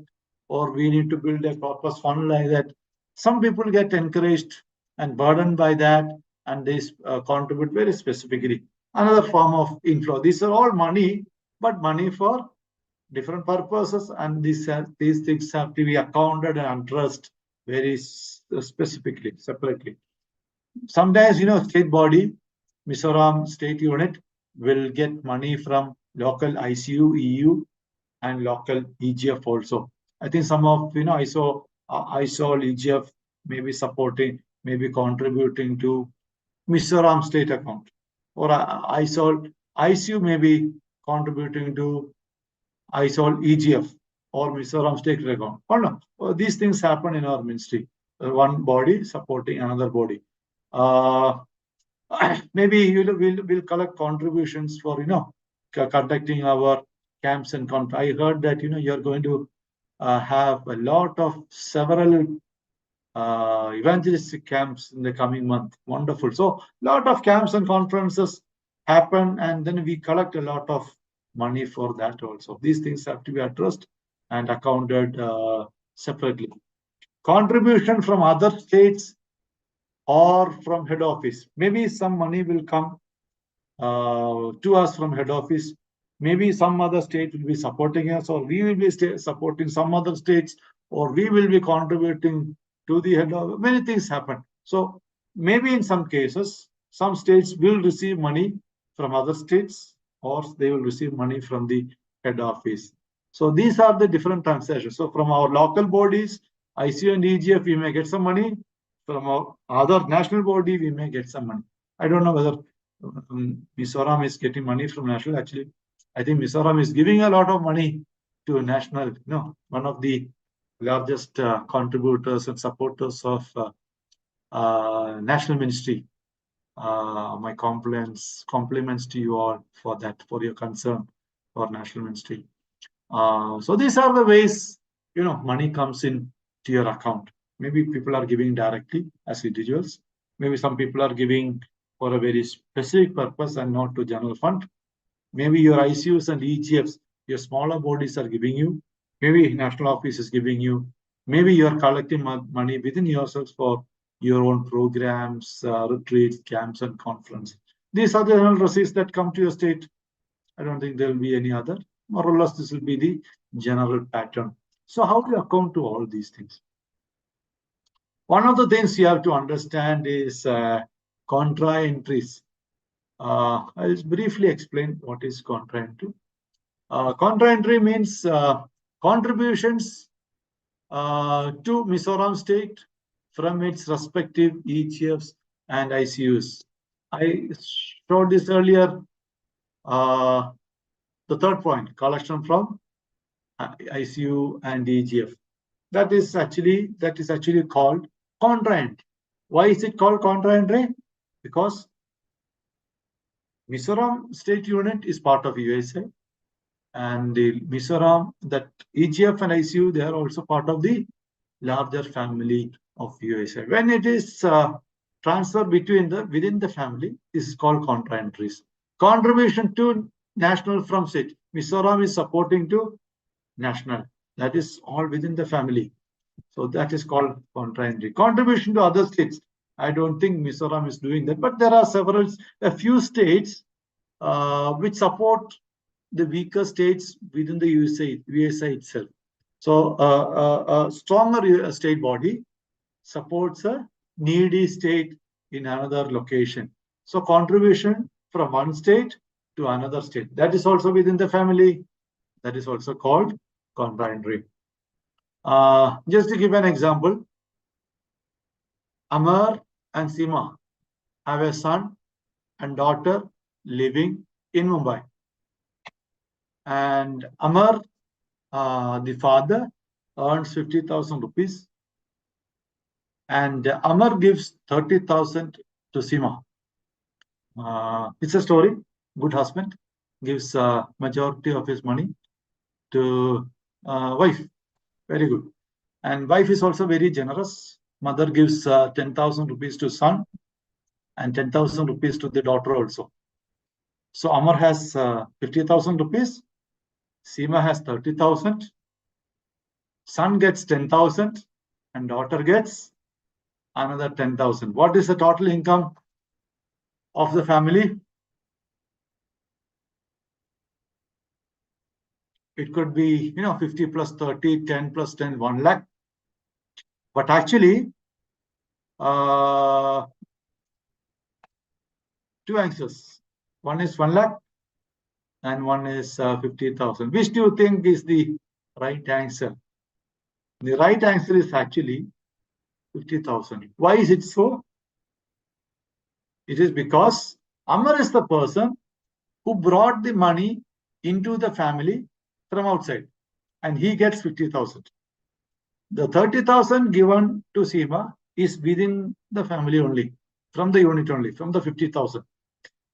or we need to build a purpose fund like that. Some people get encouraged and burdened by that, and they contribute very specifically. Another form of inflow. These are all money, but money for different purposes, and these things have to be accounted and addressed very specifically, separately. Sometimes, state body, Mizoram state unit will get money from local ICU, EU, and local EGF also. I think some of, ISOL, EGF may be supporting, maybe contributing to Mizoram state account, or ISOL, ICU may be contributing to ISOL, EGF, or Mizoram state account. Or no, these things happen in our ministry. One body supporting another body. Maybe we'll collect contributions for conducting our camps and I heard that you're going to have a lot of several evangelistic camps in the coming month. Wonderful. So a lot of camps and conferences happen, and then we collect a lot of money for that also. These things have to be addressed and accounted separately. Contribution from other states or from head office. Maybe some money will come to us from head office. Maybe some other state will be supporting us, or we will be supporting some other states, or we will be contributing to the head of many things happen. So maybe in some cases, some states will receive money from other states, or they will receive money from the head office. So these are the different transactions. So from our local bodies, ICU and EGF, we may get some money. From our other national body, we may get some money. I don't know whether Mizoram is getting money from national. Actually, I think Mizoram is giving a lot of money to national. One of the largest contributors and supporters of national ministry. My compliments to you all for that, for your concern for national ministry. So these are the ways money comes in to your account. Maybe people are giving directly as individuals. Maybe some people are giving for a very specific purpose and not to general fund. Maybe your ICUs and EGFs, your smaller bodies are giving you. Maybe national office is giving you. Maybe you are collecting money within yourselves for your own programs, retreats, camps, and conferences. These are the general receipts that come to your state. I don't think there will be any other. More or less, this will be the general pattern. So how do you account to all these things? One of the things you have to understand is contra entries. I'll briefly explain what is contra entry. Contra entry means contributions to Mizoram state from its respective EGFs and ICUs. I showed this earlier. The third point, collection from ICU and EGF. That is actually called contra entry. Why is it called contra entry? Because Mizoram state unit is part of USI, and the Mizoram, that EGF and ICU, they are also part of the larger family of USI. When it is transferred within the family, this is called contra entries. Contribution to national from state. Mizoram is supporting to national. That is all within the family. So that is called contra entry. Contribution to other states. I don't think Mizoram is doing that, but there are a few states which support the weaker states within the USI itself. So a stronger state body supports a needy state in another location. So contribution from one state to another state. That is also within the family. That is also called contra entry. Just to give an example, Amar and Seema have a son and daughter living in Mumbai. And Amar, the father, earns 50,000 rupees. And Amar gives 30,000 to Seema. It's a story. Good husband gives majority of his money to wife. Very good. And wife is also very generous. Mother gives 10,000 rupees to son and 10,000 rupees to the daughter also. So Amar has 50,000 rupees. Seema has 30,000. Son gets 10,000 and daughter gets another 10,000. What is the total income of the family? It could be 50 plus 30, 10 plus 10, 1 lakh. But actually, two answers. One is 1 lakh and one is 50,000. Which do you think is the right answer? The right answer is actually 50,000. Why is it so? It is because Amar is the person who brought the money into the family from outside, and he gets 50,000. The 30,000 given to Seema is within the family only, from the unit only, from the 50,000.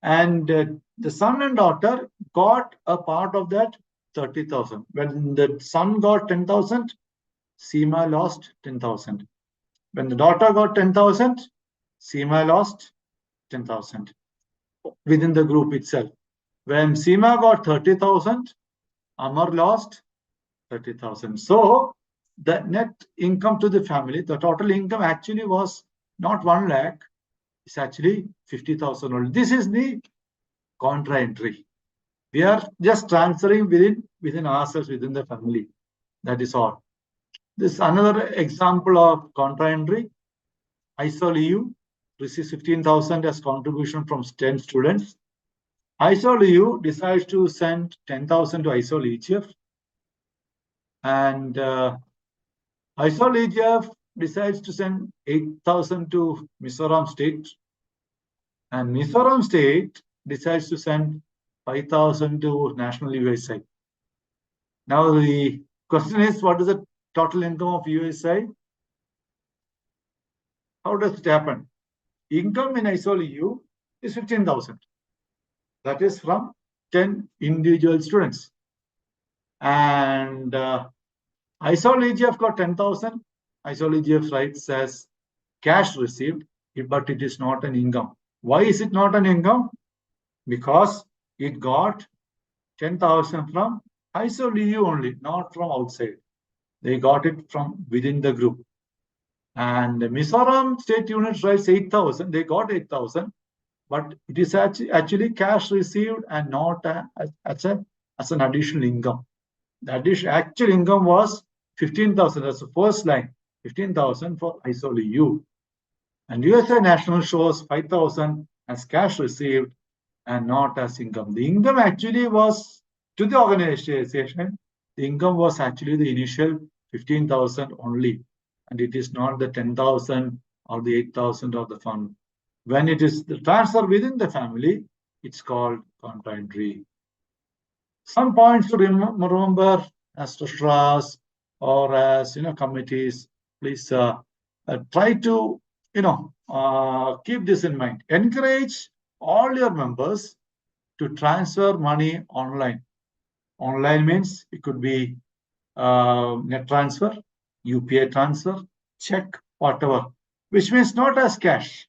And the son and daughter got a part of that 30,000. When the son got 10,000, Seema lost 10,000. When the daughter got 10,000, Seema lost 10,000 within the group itself. When Seema got 30,000, Amar lost 30,000. So the net income to the family, the total income actually was not 1 lakh, it's actually 50,000 only. This is the contra entry. We are just transferring within ourselves, within the family. That is all. This is another example of contra entry. ISOLEU receives 15,000 as contribution from 10 students. ISOLEU decides to send 10,000 to ISOLEGF, and ISOLEGF decides to send 8,000 to Mizoram State, and Mizoram State decides to send 5,000 to National USI. Now the question is, what is the total income of USI? How does it happen? Income in ISOLEU is 15,000. That is from 10 individual students. And ISOLEGF got 10,000. ISOLEGF writes as cash received, but it is not an income. Why is it not an income? Because it got 10,000 from ISOLEU only, not from outside. They got it from within the group. And the Mizoram State Unit writes 8,000. They got 8,000, but it is actually cash received and not as an additional income. The actual income was 15,000. That's the first line, 15,000 for ISOLEU. And USA National shows 5,000 as cash received and not as income. The income actually was to the organization. The income was actually the initial 15,000 only, and it is not the 10,000 or the 8,000 of the fund. When it is the transfer within the family, it's called contra entry. Some points to remember as treasurers or as committees. Please try to keep this in mind. Encourage all your members to transfer money online. Online means it could be net transfer, UPI transfer, check, whatever, which means not as cash.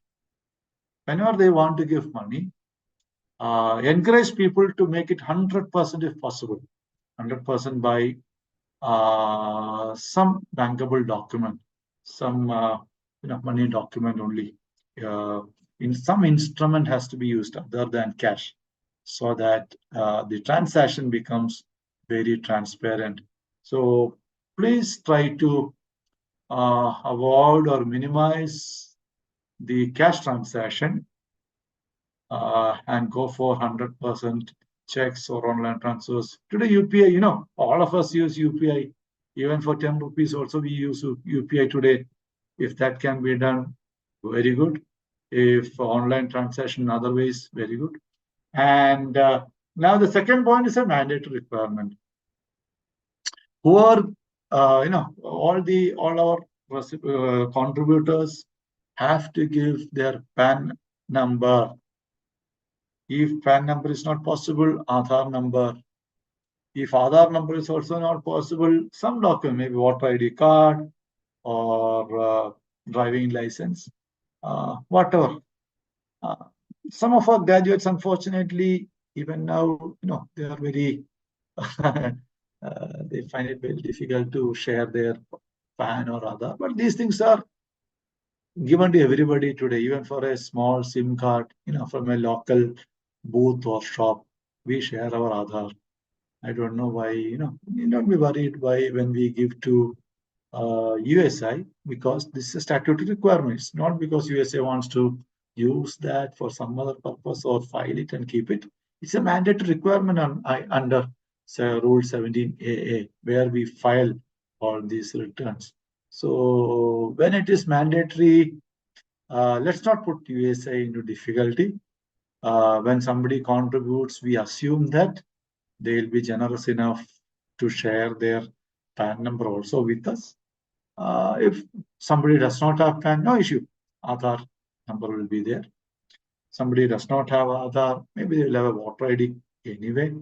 Whenever they want to give money, encourage people to make it 100% if possible, 100% by some bankable document, some money document only. In some instrument has to be used other than cash, so that the transaction becomes very transparent. So please try to avoid or minimize the cash transaction and go for 100% checks or online transfers. Today, UPI, all of us use UPI. Even for 10 rupees also we use UPI today. If that can be done, very good. If online transaction other ways, very good. And now the second point is a mandatory requirement. Who are, all our contributors have to give their PAN number. If PAN number is not possible, Aadhaar number. If Aadhaar number is also not possible, some document, maybe voter ID card or driving license, whatever. Some of our graduates, unfortunately, even now, they are very, they find it very difficult to share their PAN or Aadhaar. But these things are given to everybody today, even for a small SIM card, from a local booth or shop, we share our Aadhaar. I don't know why, don't be worried why when we give to USI, because this is a statutory requirement. It's not because USA wants to use that for some other purpose or file it and keep it. It's a mandatory requirement under Rule 17AA, where we file all these returns. So when it is mandatory, let's not put USA into difficulty. When somebody contributes, we assume that they will be generous enough to share their PAN number also with us. If somebody does not have PAN, no issue. Aadhaar number will be there. Somebody does not have Aadhaar, maybe they will have a voter ID anyway,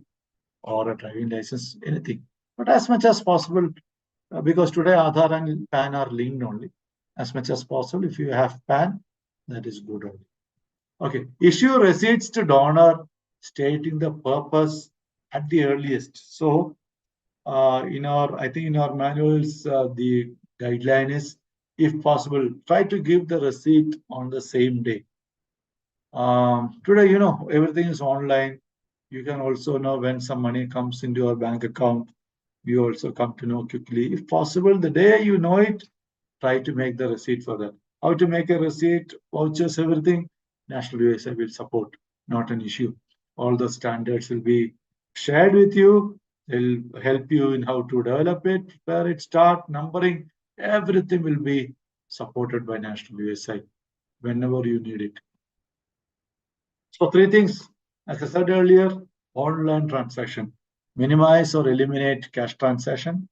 or a driving license, anything. But as much as possible, because today Aadhaar and PAN are linked only. As much as possible, if you have PAN, that is good only. Okay, issue receipts to donor stating the purpose at the earliest. So, in our manuals, the guideline is, if possible, try to give the receipt on the same day. Today, everything is online. You can also know when some money comes into your bank account. You also come to know quickly. If possible, the day you know it, try to make the receipt for that. How to make a receipt, vouchers, everything, National USA will support, not an issue. All the standards will be shared with you. They'll help you in how to develop it, where it start, numbering, everything will be supported by National USA whenever you need it. So 3 things, as I said earlier, online transaction, minimize or eliminate cash transaction,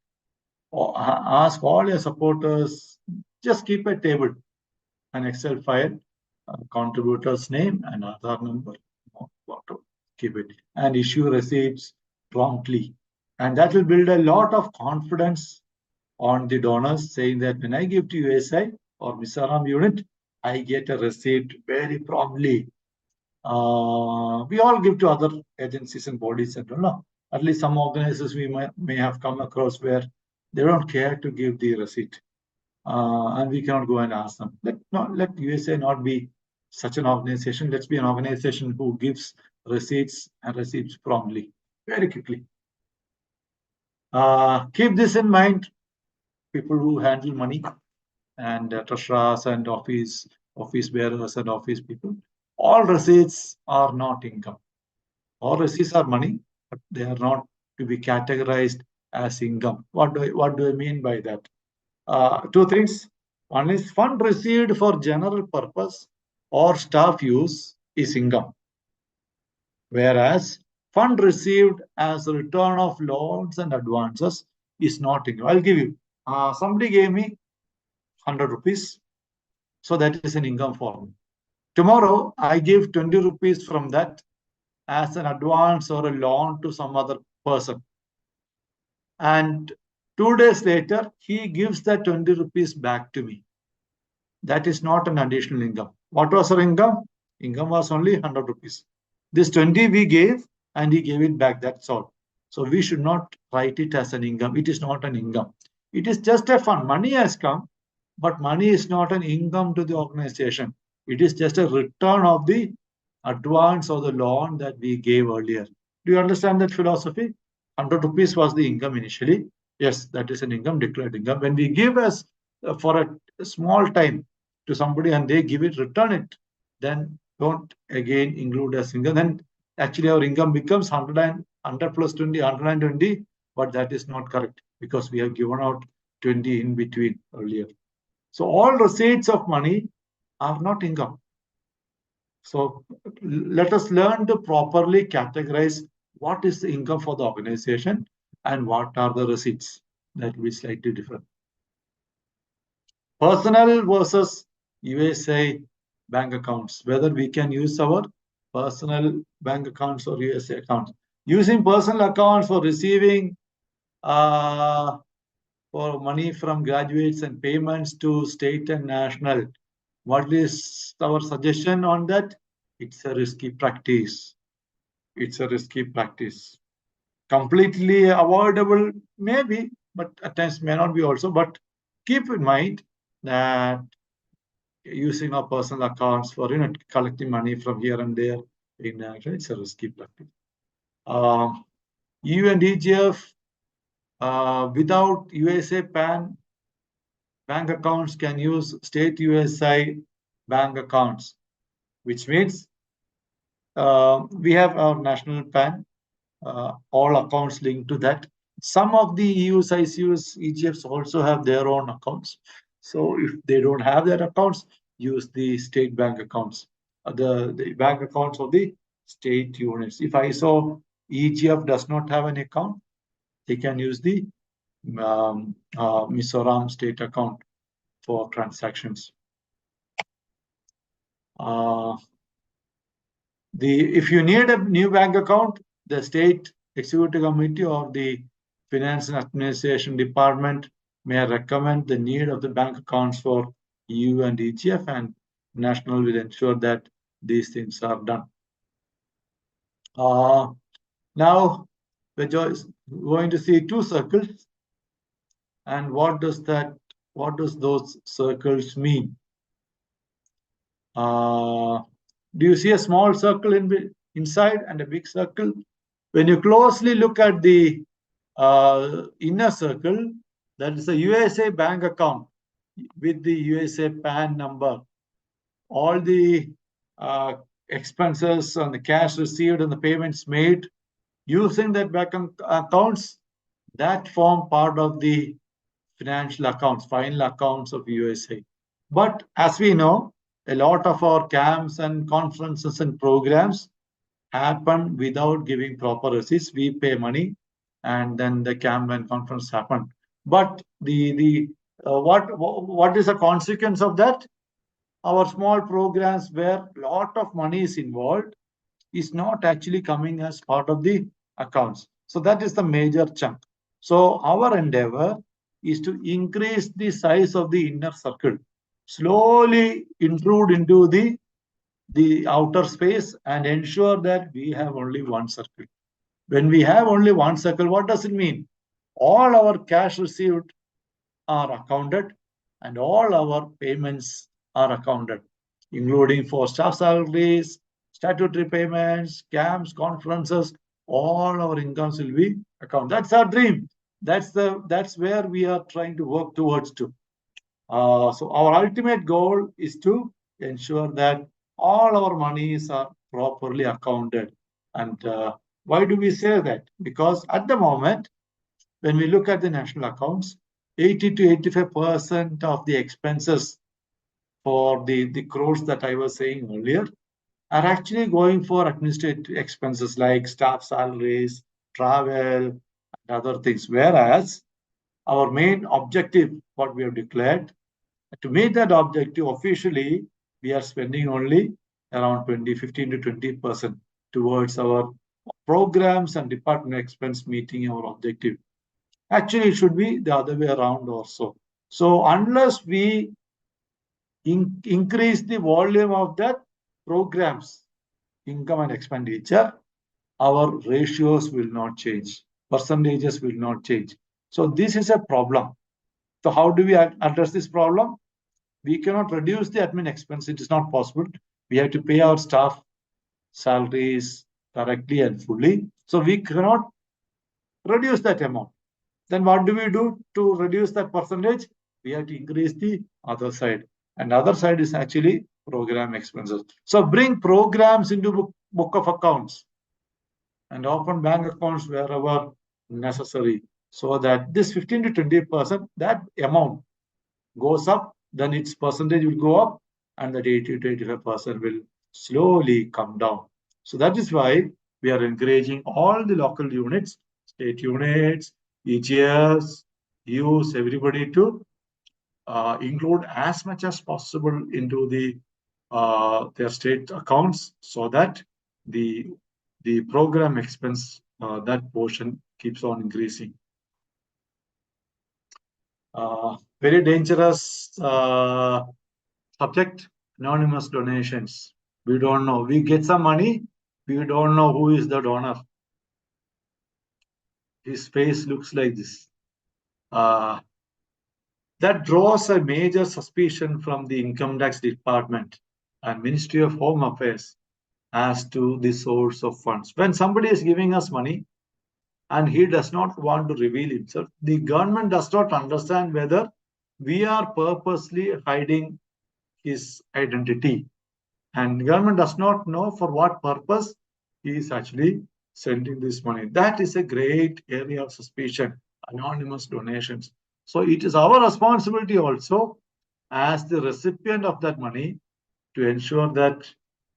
or ask all your supporters, just keep a table, an Excel file, contributor's name and Aadhaar number, keep it, and issue receipts promptly. And that will build a lot of confidence on the donors, saying that when I give to USI or Mizoram unit, I get a receipt very promptly. We all give to other agencies and bodies and all. No? At least some organizations we may have come across where they don't care to give the receipt. And we cannot go and ask them. Let USA not be such an organization. Let's be an organization who gives receipts and receipts promptly, very quickly. Keep this in mind, people who handle money and treasurers and office bearers and office people. All receipts are not income. All receipts are money, but they are not to be categorized as income. What do I mean by that? 2 things. One is fund received for general purpose or staff use is income, whereas fund received as a return of loans and advances is not income. I'll give you. Somebody gave me 100 rupees, so that is an income for me. Tomorrow, I give 20 rupees from that as an advance or a loan to some other person. And 2 days later, he gives that 20 rupees back to me. That is not an additional income. What was our income? Income was only 100 rupees. This 20 we gave and he gave it back, that's all. So we should not write it as an income. It is not an income. It is just a fund. Money has come, but money is not an income to the organization. It is just a return of the advance or the loan that we gave earlier. Do you understand that philosophy? 100 rupees was the income initially. Yes, that is an income, declared income. When we give us for a small time to somebody and they give it, return it, then don't again include as income. Then actually our income becomes 100 plus 20, 120, but that is not correct because we have given out 20 in between earlier. So all receipts of money are not income. So let us learn to properly categorize what is the income for the organization and what are the receipts. That will be slightly different. Personal versus USA bank accounts, whether we can use our personal bank accounts or USA accounts. Using personal accounts for receiving for money from graduates and payments to state and national. What is our suggestion on that? It's a risky practice. It's a risky practice. Completely avoidable, maybe, but at times may not be also. But keep in mind that using our personal accounts for collecting money from here and there, it's a risky practice. EU and EGF without USA PAN, bank accounts can use state USI bank accounts, which means we have our national PAN, all accounts linked to that. Some of the EUs, ICUs, EGFs also have their own accounts. So if they don't have their accounts, use the state bank accounts, the bank accounts of the state units. If ISO EGF does not have an account, they can use the Mizoram state account for transactions. If you need a new bank account, the state executive committee or the finance and administration department may recommend the need of the bank accounts for EU and EGF, and national will ensure that these things are done. Now we're going to see 2 circles, and what does those circles mean? Do you see a small circle in inside and a big circle. When you closely look at the inner circle, that is a USA bank account with the USA PAN number. All the expenses and the cash received and the payments made using that bank accounts that form part of the financial accounts, final accounts of USA. But as we know, a lot of our camps and conferences and programs happen without giving proper receipts. We pay money and then the camp and conference happen. But what is the consequence of that? Our small programs where a lot of money is involved is not actually coming as part of the accounts. So that is the major chunk. So our endeavor is to increase the size of the inner circle, slowly intrude into the outer space and ensure that we have only one circle. When we have only one circle, what does it mean? All our cash received are accounted and all our payments are accounted, including for staff salaries, statutory payments, camps, conferences, all our incomes will be accounted. That's our dream. That's where we are trying to work towards to. So our ultimate goal is to ensure that all our monies are properly accounted. And why do we say that? Because at the moment, when we look at the national accounts, 80 to 85% of the expenses for the crores that I was saying earlier are actually going for administrative expenses like staff salaries, travel, and other things. Whereas our main objective, what we have declared, to meet that objective officially, we are spending only around 15 to 20% towards our programs and department expense meeting our objective. Actually, it should be the other way around also. So unless we increase the volume of that programs, income and expenditure, our ratios will not change. Percentages will not change. So this is a problem. So how do we address this problem? We cannot reduce the admin expense. It is not possible. We have to pay our staff salaries correctly and fully. So we cannot reduce that amount. Then what do we do to reduce that percentage? We have to increase the other side. And the other side is actually program expenses. So bring programs into book of accounts and open bank accounts wherever necessary, so that this 15 to 20%, that amount goes up, then its percentage will go up, and that 80 to 85% will slowly come down. So that is why we are encouraging all the local units, state units, EGS, use everybody to include as much as possible into their state accounts, so that the program expense, that portion keeps on increasing. Very dangerous subject, anonymous donations. We don't know. We get some money, we don't know who is the donor. His face looks like this. That draws a major suspicion from the Income Tax Department and Ministry of Home Affairs as to the source of funds. When somebody is giving us money and he does not want to reveal himself, the government does not understand whether we are purposely hiding his identity. And the government does not know for what purpose he is actually sending this money. That is a great area of suspicion, anonymous donations. So it is our responsibility also as the recipient of that money to ensure that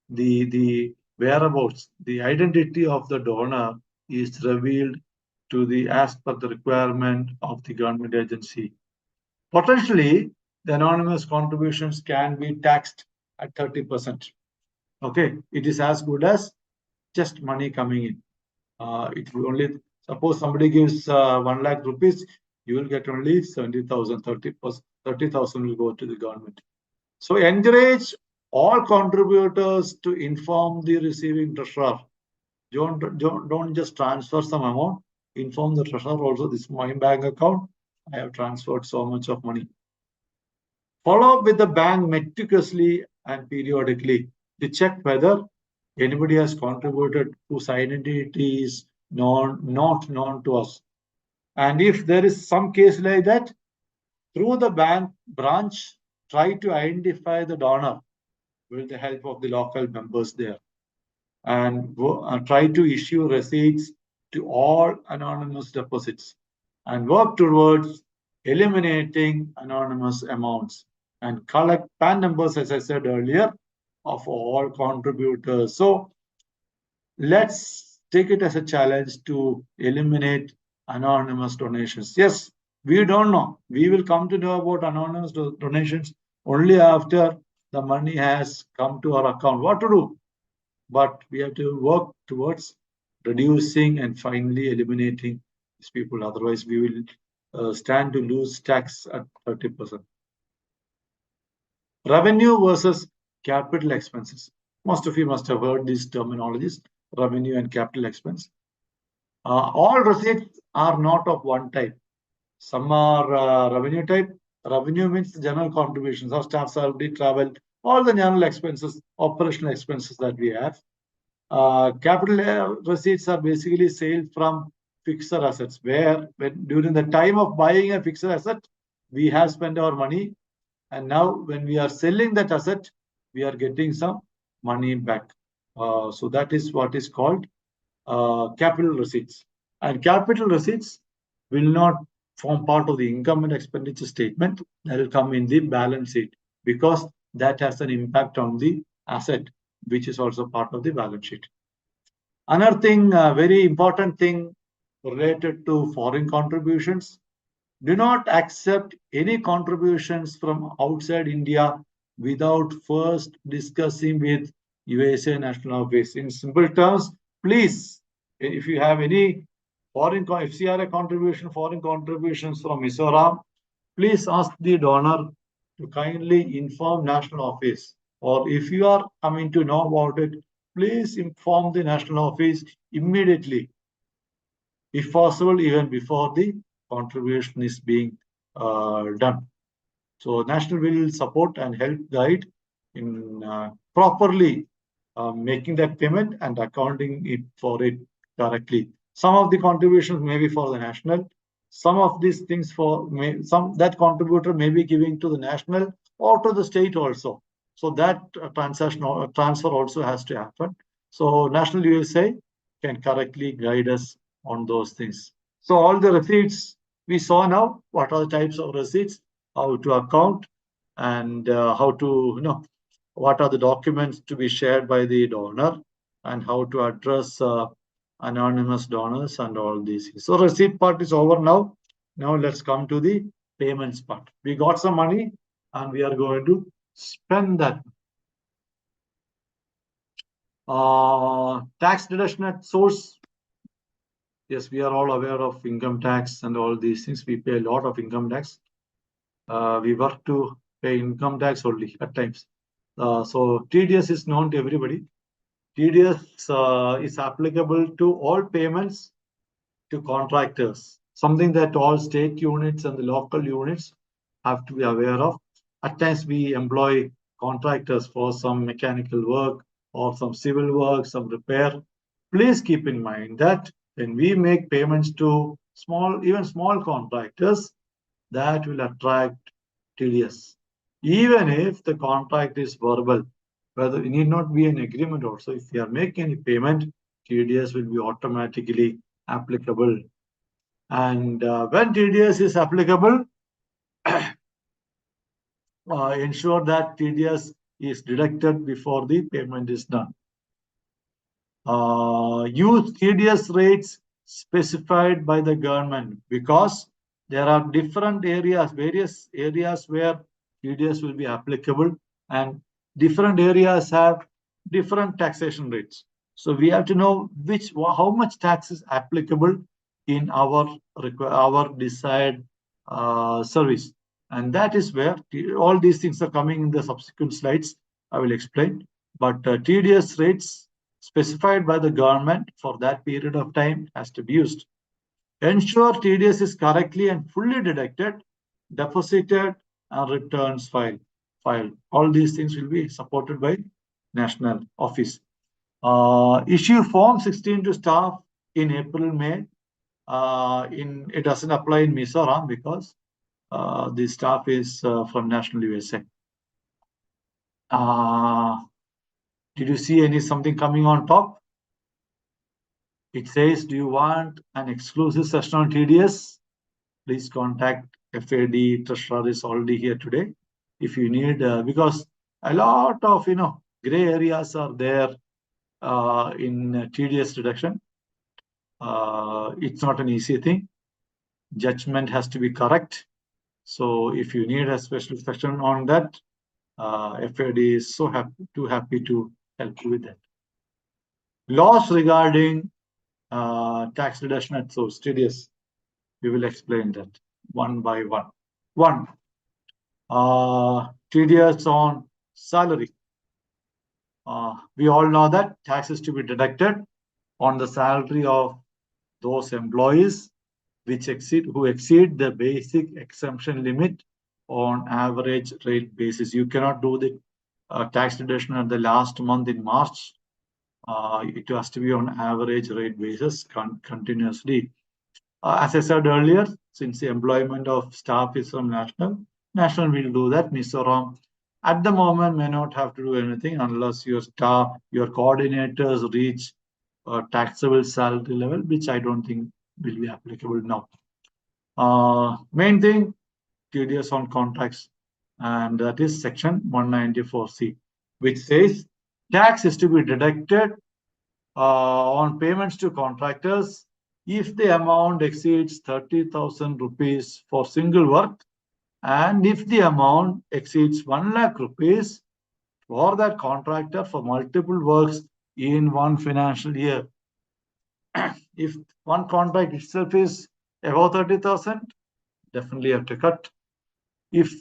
the whereabouts, the identity of the donor is revealed to the as per the requirement of the government agency. Potentially, the anonymous contributions can be taxed at 30%. Okay, it is as good as just money coming in. It will only, suppose somebody gives 1 lakh rupees, you will get only 70,000, 30,000 will go to the government. So encourage all contributors to inform the receiving treasurer. Don't just transfer some amount. Inform the treasurer also, this is my bank account. I have transferred so much of money. Follow up with the bank meticulously and periodically to check whether anybody has contributed whose identity is not known to us. And if there is some case like that, through the bank branch, try to identify the donor with the help of the local members there, and try to issue receipts to all anonymous deposits and work towards eliminating anonymous amounts and collect PAN numbers, as I said earlier, of all contributors. So let's take it as a challenge to eliminate anonymous donations. Yes, we don't know. We will come to know about anonymous donations only after the money has come to our account. What to do? But we have to work towards reducing and finally eliminating these people. Otherwise, we will stand to lose tax at 30%. Revenue versus capital expenses. Most of you must have heard these terminologies, revenue and capital expense. All receipts are not of one type. Some are revenue type. Revenue means general contributions of staff salary, travel, all the general expenses, operational expenses that we have. Capital receipts are basically sales from fixed assets, where during the time of buying a fixed asset, we have spent our money, and now when we are selling that asset, we are getting some money back. So that is what is called capital receipts. And capital receipts will not form part of the income and expenditure statement. That will come in the balance sheet, because that has an impact on the asset, which is also part of the balance sheet. Another thing, very important thing related to foreign contributions: do not accept any contributions from outside India without first discussing with USA National Office. In simple terms, please, if you have any foreign FCRA contribution, foreign contributions from Mizoram, please ask the donor to kindly inform National Office. Or if you are coming to know about it, please inform the National Office immediately, if possible, even before the contribution is being done. So National will support and help guide in properly making that payment and accounting it for it correctly. Some of the contributions may be for the national. Some of these things that contributor may be giving to the national or to the state also. So that transfer also has to happen. So National USA can correctly guide us on those things. So all the receipts we saw now, what are the types of receipts, how to account, and how to, what are the documents to be shared by the donor, and how to address anonymous donors and all these things. So receipt part is over now. Now let's come to the payments part. We got some money and we are going to spend that. Tax deduction at source. Yes, we are all aware of income tax and all these things. We pay a lot of income tax. We work to pay income tax only at times. So TDS is known to everybody. TDS is applicable to all payments to contractors, something that all state units and the local units have to be aware of. At times we employ contractors for some mechanical work or some civil work, some repair. Please keep in mind that when we make payments to even small contractors, that will attract TDS. Even if the contract is verbal, whether it need not be an agreement also, if we are making any payment, TDS will be automatically applicable. And when TDS is applicable, ensure that TDS is deducted before the payment is done. Use TDS rates specified by the government, because there are different areas, various areas where TDS will be applicable, and different areas have different taxation rates. So we have to know how much tax is applicable in our desired service. And that is where all these things are coming in the subsequent slides. I will explain. But TDS rates specified by the government for that period of time has to be used. Ensure TDS is correctly and fully deducted, deposited, and returns filed. All these things will be supported by National Office. Issue Form 16 to staff in April, May. It doesn't apply in Mizoram because the staff is from National USA. Did you see something coming on top? It says, do you want an exclusive session on TDS? Please contact FAD. Treasurer is already here today. If you need, because a lot of gray areas are there in TDS reduction. It's not an easy thing. Judgment has to be correct. So if you need a special section on that, FAD is so happy to help you with that. Laws regarding tax reduction at source, TDS. We will explain that one by one. One, TDS on salary. We all know that tax is to be deducted on the salary of those employees who exceed the basic exemption limit on average rate basis. You cannot do the tax reduction at the last month in March. It has to be on average rate basis continuously. As I said earlier, since the employment of staff is from National will do that. Mizoram at the moment may not have to do anything unless your staff, your coordinators reach a taxable salary level, which I don't think will be applicable now. Main thing, TDS on contracts, and that is section 194C, which says tax is to be deducted on payments to contractors if the amount exceeds 30,000 rupees for single work, and if the amount exceeds 1 lakh rupees for that contractor for multiple works in one financial year. If one contract itself is above 30,000, definitely have to cut. If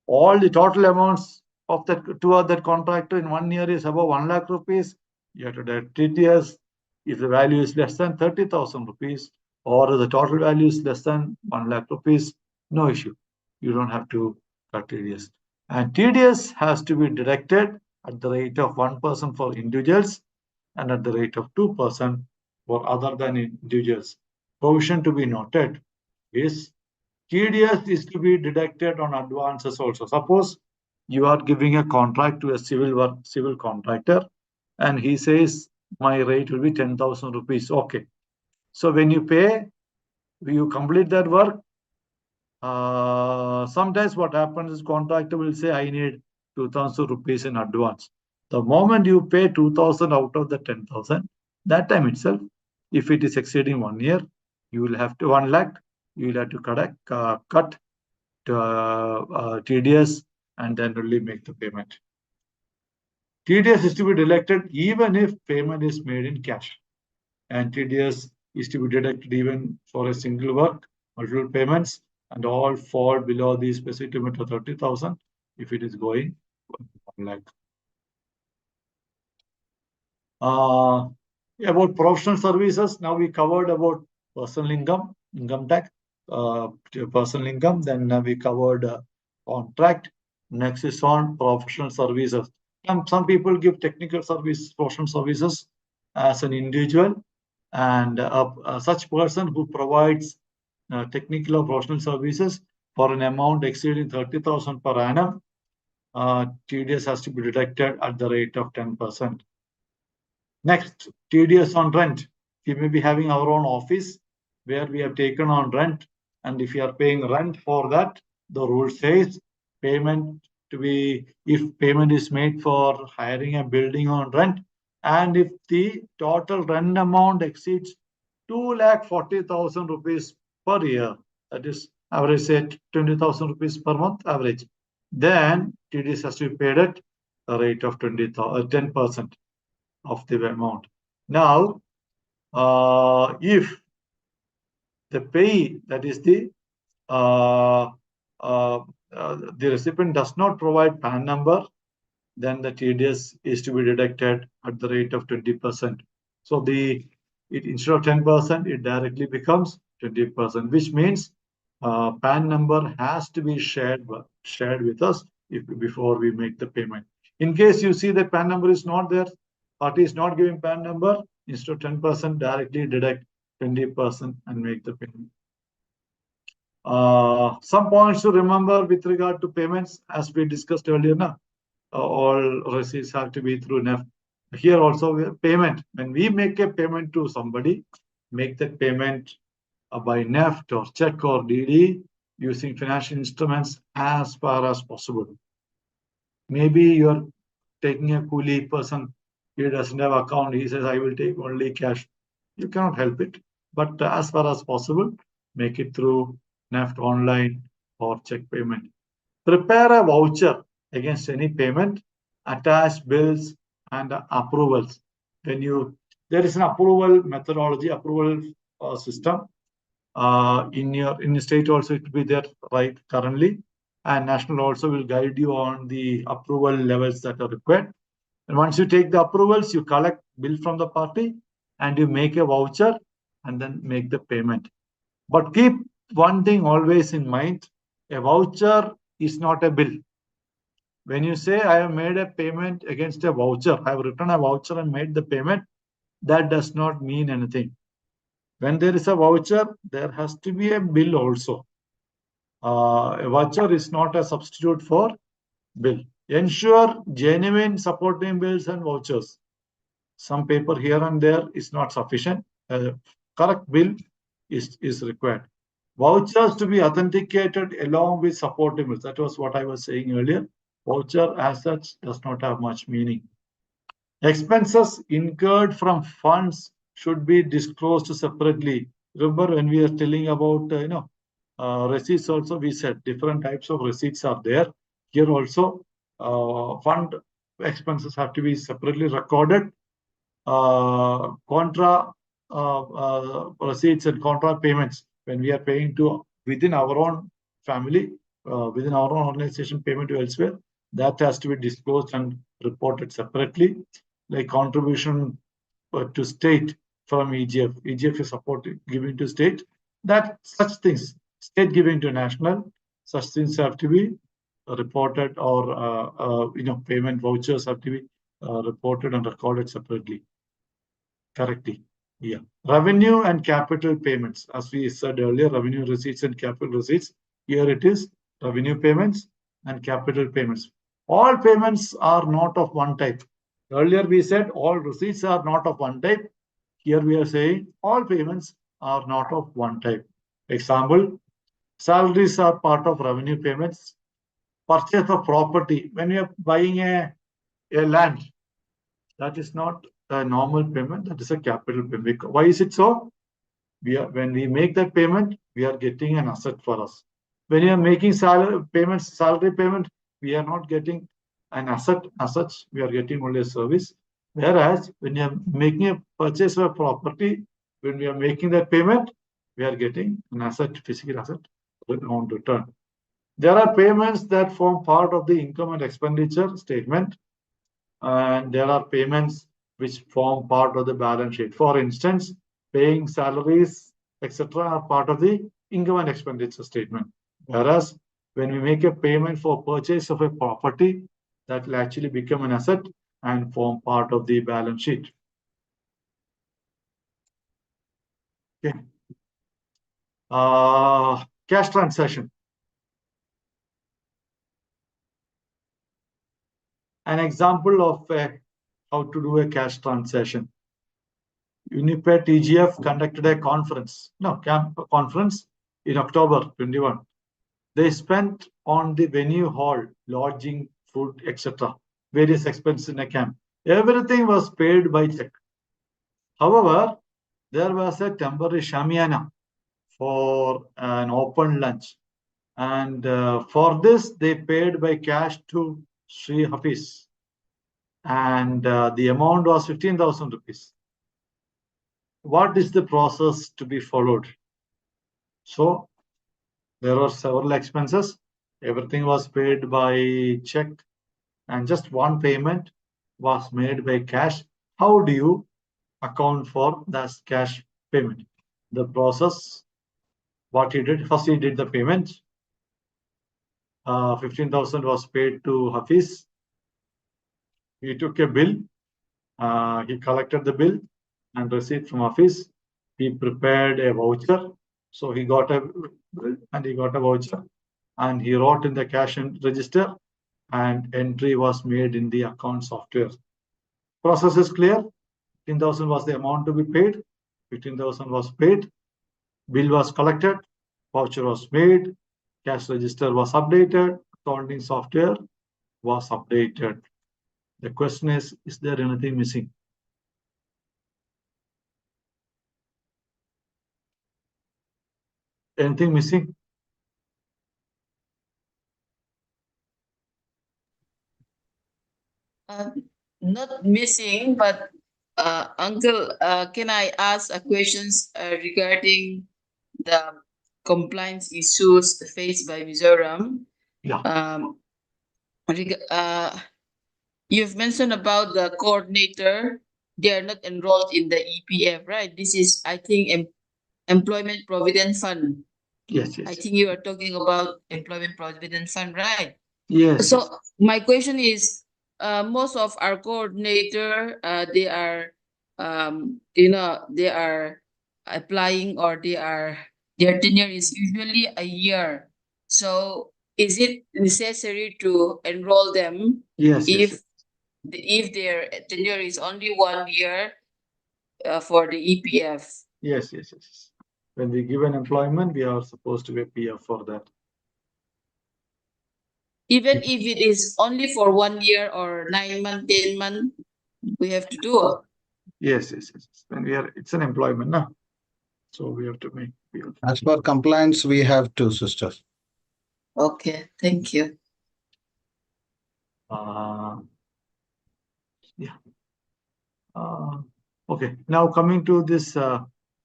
all the total amounts of that contractor in 1 year is above 1 lakh rupees, you have to deduct TDS. If the value is less than 30,000 rupees or the total value is less than 1 lakh rupees, no issue. You don't have to cut TDS. And TDS has to be deducted at the rate of 1% for individuals and at the rate of 2% for other than individuals. Provision to be noted is TDS is to be deducted on advances also. Suppose you are giving a contract to a civil contractor and he says, my rate will be 10,000 rupees. Okay. So when you pay, you complete that work. Sometimes what happens is contractor will say, I need 2,000 rupees in advance. The moment you pay 2,000 out of the 10,000, that time itself, if it is exceeding 1 year, you will have to 1 lakh, you will have to cut TDS and then only make the payment. TDS is to be deducted even if payment is made in cash. And TDS is to be deducted even for a single work, multiple payments, and all fall below the specific limit of 30,000 if it is going 1 lakh. About professional services, now we covered about personal income tax, personal income, then we covered contract. Next is on professional services. Some people give technical service, professional services as an individual, and such person who provides technical or professional services for an amount exceeding 30,000 per annum, TDS has to be deducted at the rate of 10%. Next, TDS on rent. We may be having our own office where we have taken on rent, and if you are paying rent for that, the rule says payment to be, if payment is made for hiring a building on rent, and if the total rent amount exceeds 2,40,000 rupees per year, that is average say 20,000 rupees per month average, then TDS has to be paid at a rate of 10% of the amount. Now, if the payee, that is the recipient, does not provide PAN number, then the TDS is to be deducted at the rate of 20%. So instead of 10%, it directly becomes 20%, which means PAN number has to be shared with us before we make the payment. In case you see that PAN number is not there, Party is not giving PAN number, instead of 10%, directly deduct 20% and make the payment. Some points to remember with regard to payments, as we discussed earlier. All receipts have to be through NEFT. Here also, payment. When we make a payment to somebody, make that payment by NEFT or check or DD using financial instruments as far as possible. Maybe you're taking a coolie person, he doesn't have account, he says, I will take only cash. You cannot help it. But as far as possible, make it through NEFT online or check payment. Prepare a voucher against any payment, attach bills and approvals. There is an approval methodology, approval system. In your state also it will be there right currently, and national also will guide you on the approval levels that are required. And once you take the approvals, you collect bill from the party and you make a voucher and then make the payment. But keep one thing always in mind: a voucher is not a bill. When you say I have made a payment against a voucher, I have written a voucher and made the payment, that does not mean anything. When there is a voucher, there has to be a bill also. A voucher is not a substitute for bill. Ensure genuine supporting bills and vouchers. Some paper here and there is not sufficient. Correct bill is required. Vouchers to be authenticated along with supporting bills. That was what I was saying earlier. Voucher as such does not have much meaning. Expenses incurred from funds should be disclosed separately. Remember when we are telling about receipts also, we said different types of receipts are there. Here also fund expenses have to be separately recorded. Contra receipts and contra payments, when we are paying to within our own family, within our own organization, payment to elsewhere, that has to be disclosed and reported separately. Like contribution to state from EGF. EGF is supported giving to state. That such things, state giving to national, such things have to be reported, or payment vouchers have to be reported and recorded separately. Correctly. Yeah. Revenue and capital payments. As we said earlier, revenue receipts and capital receipts. Here it is revenue payments and capital payments. All payments are not of one type. Earlier we said all receipts are not of one type. Here we are saying all payments are not of one type. Example, salaries are part of revenue payments. Purchase of property. When you are buying a land, that is not a normal payment, that is a capital payment. Why is it so? When we make that payment, we are getting an asset for us. When you are making salary payment, we are not getting an asset as such, we are getting only a service. Whereas when you are making a purchase of a property, when we are making that payment, we are getting an asset, physical asset on return. There are payments that form part of the income and expenditure statement, and there are payments which form part of the balance sheet. For instance, paying salaries, etc., are part of the income and expenditure statement. Whereas when we make a payment for purchase of a property, that will actually become an asset and form part of the balance sheet. Okay. Cash transaction. An example of how to do a cash transaction. Unipet EGF conducted a conference in October 21. They spent on the venue hall, lodging, food, etc., various expenses in a camp. Everything was paid by check. However, there was a temporary shamiana for an open lunch. And for this, they paid by cash to Sri Hafiz. And the amount was 15,000 rupees. What is the process to be followed? So, there are several expenses. Everything was paid by check, and just one payment was made by cash. How do you account for that cash payment? The process, what he did, first he did the payment. 15,000 was paid to Hafiz. He took a bill He collected the bill and receipt from office. He prepared a voucher. So he got a bill and he got a voucher. And he wrote in the cash register, and entry was made in the account software. Process is clear. 15,000 was the amount to be paid. 15,000 was paid. Bill was collected. Voucher was made. Cash register was updated. Accounting software was updated. The question is there anything missing? Anything missing? Not missing, but Uncle, can I ask a questions regarding the compliance issues faced by Mizoram? Yeah. You've mentioned about the coordinator. They are not enrolled in the EPF, right? This is, I think, Employment Provident Fund. Yes, I yes. think you are talking about Employment Provident Fund, right? Yes. So yes. my question is, most of our coordinator, they are, they are applying, or their tenure is usually a year. So is it necessary to enroll them Yes, yes, if yes. if their tenure is only 1 year for the EPF? Yes, yes, yes. When we give an employment, we are supposed to pay PF for that. Even if it is only for 1 year or 9 months, 10 months, we have to do it. Yes, yes, yes. When it's an employment, no? So we have to make PF. As per compliance, we have to, sister. Okay, thank you. Yeah. Okay. Now coming to this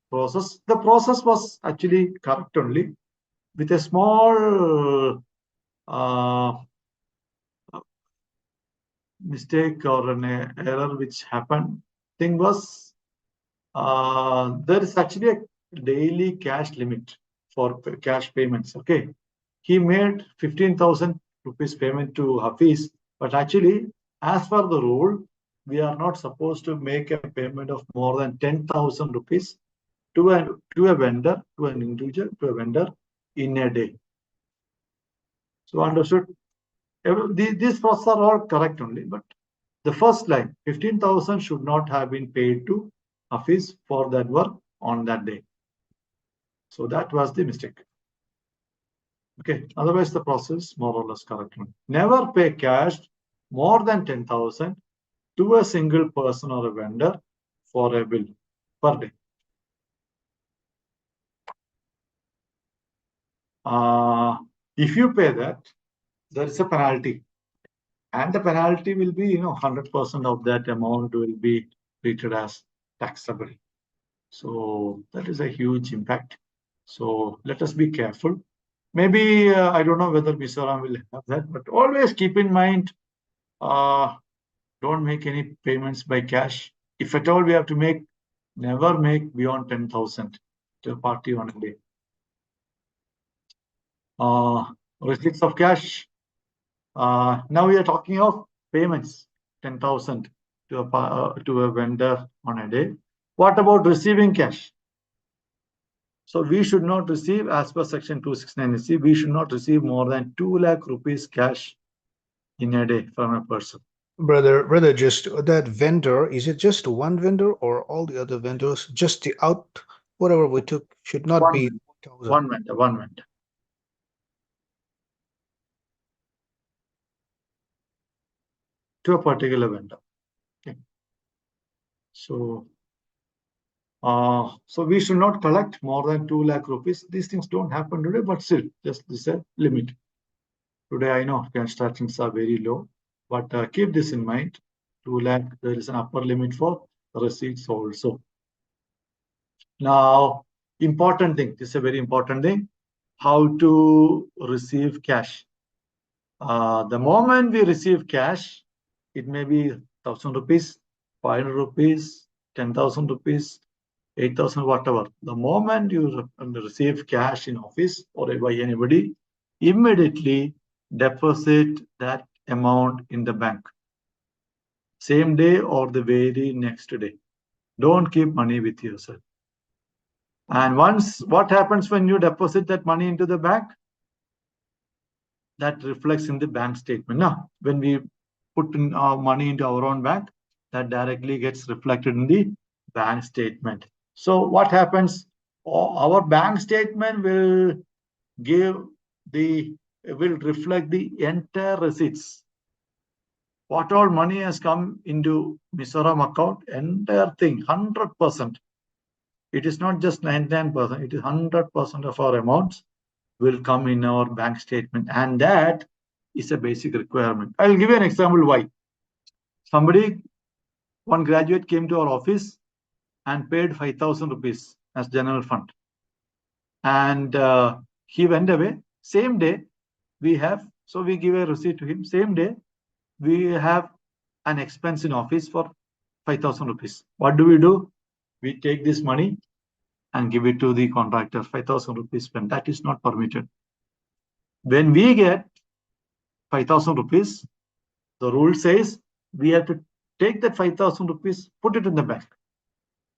process, the process was actually correct only, with a small mistake or an error which happened. Thing was, there is actually a daily cash limit for cash payments. Okay, he made 15,000 rupees payment to Hafiz, but actually, as per the rule, we are not supposed to make a payment of more than 10,000 rupees to a vendor, to an individual, to a vendor in a day. So understood? These processes are all correct only, but the first line, 15,000 should not have been paid to Hafiz for that work on that day. So that was the mistake. Okay, otherwise the process more or less correct. Never pay cash more than 10,000 to a single person or a vendor for a bill per day. If you pay that, there is a penalty. And the penalty will be, 100% of that amount will be treated as taxable. So that is a huge impact. So let us be careful. Maybe, I don't know whether Mizoram will have that, but always keep in mind, don't make any payments by cash. If at all we have to make, never make beyond 10,000 to a party on a day. Receipts of cash. Now we are talking of payments, 10,000 to a vendor on a day. What about receiving cash? So we should not receive, as per section 269 SC, we should not receive more than 2 lakh rupees cash in a day from a person. Brother, just that vendor, is it just one vendor or all the other vendors? Just the whatever we took should not be 1,000. One vendor. To a particular vendor. Okay. So we should not collect more than 2 lakh rupees. These things don't happen today, but still, just this is a limit. Today, I know constructions are very low, but keep this in mind. 2 lakh, there is an upper limit for receipts also. Now, important thing, this is a very important thing, how to receive cash. The moment we receive cash, it may be 1,000 rupees, 500 rupees, 10,000 rupees, 8,000, whatever. The moment you receive cash in office or by anybody, immediately deposit that amount in the bank. same day or the very next day. Don't keep money with yourself. And once, what happens when you deposit that money into the bank? That reflects in the bank statement. Now, when we put in our money into our own bank, that directly gets reflected in the bank statement. So what happens? Our bank statement will reflect the entire receipts. What all money has come into Mizoram account, entire thing, 100%. It is not just 99%, it is 100% of our amounts will come in our bank statement. And that is a basic requirement. I will give you an example why. One graduate came to our office and paid 5,000 rupees as general fund. And he went away. Same day, we give a receipt to him. Same day, we have an expense in office for 5,000 rupees. What do? We take this money and give it to the contractor, 5,000 rupees spent. That is not permitted. When we get 5,000 rupees, the rule says we have to take that 5,000 rupees, put it in the bank,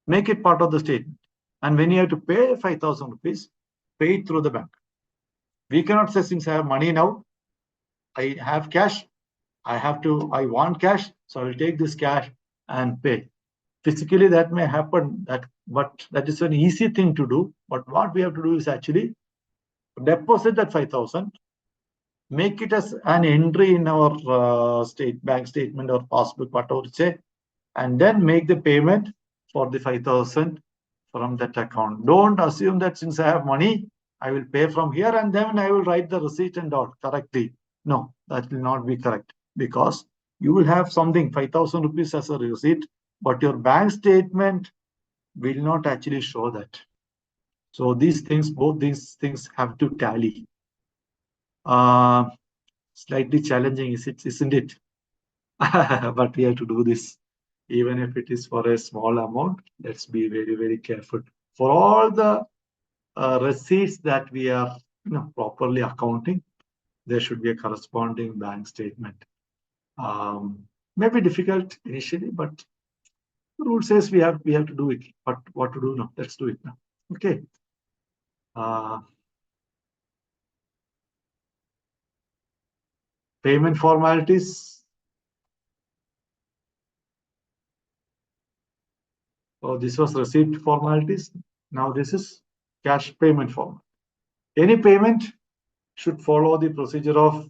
make it part of the statement. And when you have to pay 5,000 rupees, pay it through the bank. We cannot say, since I have money now, I have cash, I want cash, so I will take this cash and pay. Physically, that may happen, but that is an easy thing to do. But what we have to do is actually deposit that 5,000, make it as an entry in our bank statement or passbook, whatever it say, and then make the payment for the 5,000 from that account. Don't assume that since I have money, I will pay from here and then I will write the receipt and all correctly. No, that will not be correct, because you will have something 5,000 rupees as a receipt, but your bank statement will not actually show that. So these things, both these things have to tally. Slightly challenging, isn't it? But we have to do this. Even if it is for a small amount, let's be very, very careful. For all the receipts that we are properly accounting, there should be a corresponding bank statement. Maybe difficult initially, but the rule says we have to do it. But what to do now? Let's do it now. Okay. Payment formalities. Oh, this was receipt formalities. Now this is cash payment form. Any payment should follow the procedure of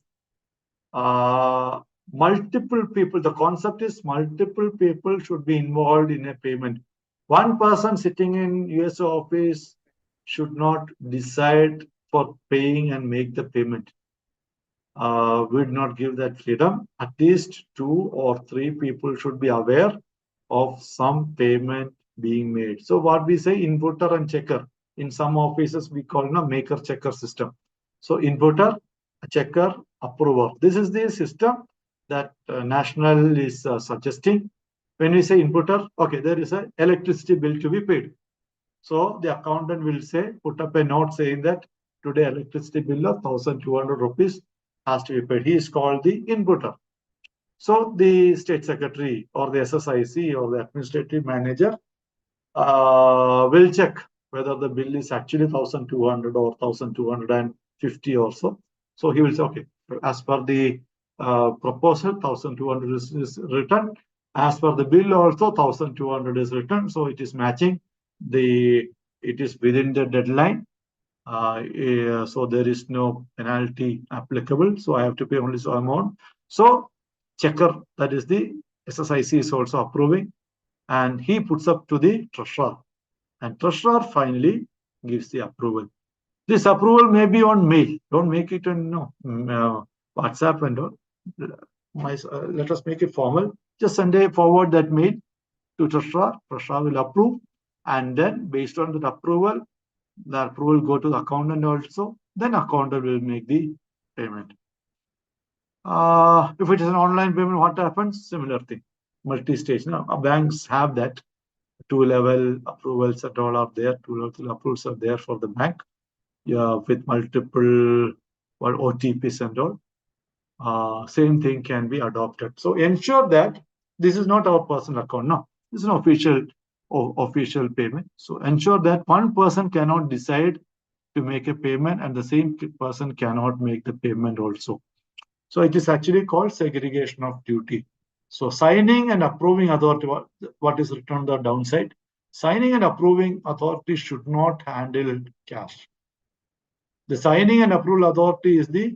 multiple people. The concept is multiple people should be involved in a payment. One person sitting in US office should not decide for paying and make the payment. We would not give that freedom. At least 2 or 3 people should be aware of some payment being made. So what we say, inputter and checker. In some offices, we call a maker-checker system. So inputter, checker, approver. This is the system that National is suggesting. When we say inputter, okay, there is an electricity bill to be paid. So the accountant will say, put up a note saying that today electricity bill of 1,200 rupees has to be paid. He is called the inputter. So the state secretary or the SSIC or the administrative manager will check whether the bill is actually 1,200 or 1,250 or so. So he will say, okay, as per the proposal, 1,200 is written. As per the bill also, 1,200 is written. So it is matching. It is within the deadline. So there is no penalty applicable. So I have to pay only so amount. So checker, that is the SSIC, is also approving, and he puts up to the treasurer, and treasurer finally gives the approval. This approval may be on mail. Don't make it on WhatsApp and all. Let us make it formal. Just send forward that mail to treasurer. Treasurer will approve, and then based on that approval, the approval go to the accountant also. Then accountant will make the payment. If it is an online payment, what happens? Similar thing, multi-stage. Now, banks have that 2-level approvals and all are there. 2-level approvals are there for the bank, with multiple OTPs and all. Same thing can be adopted. So ensure that this is not our personal account. No, this is an official payment. So ensure that one person cannot decide to make a payment and the same person cannot make the payment also. So it is actually called segregation of duty. So signing and approving authority, what is written on the downside? Signing and approving authority should not handle cash. The signing and approval authority is the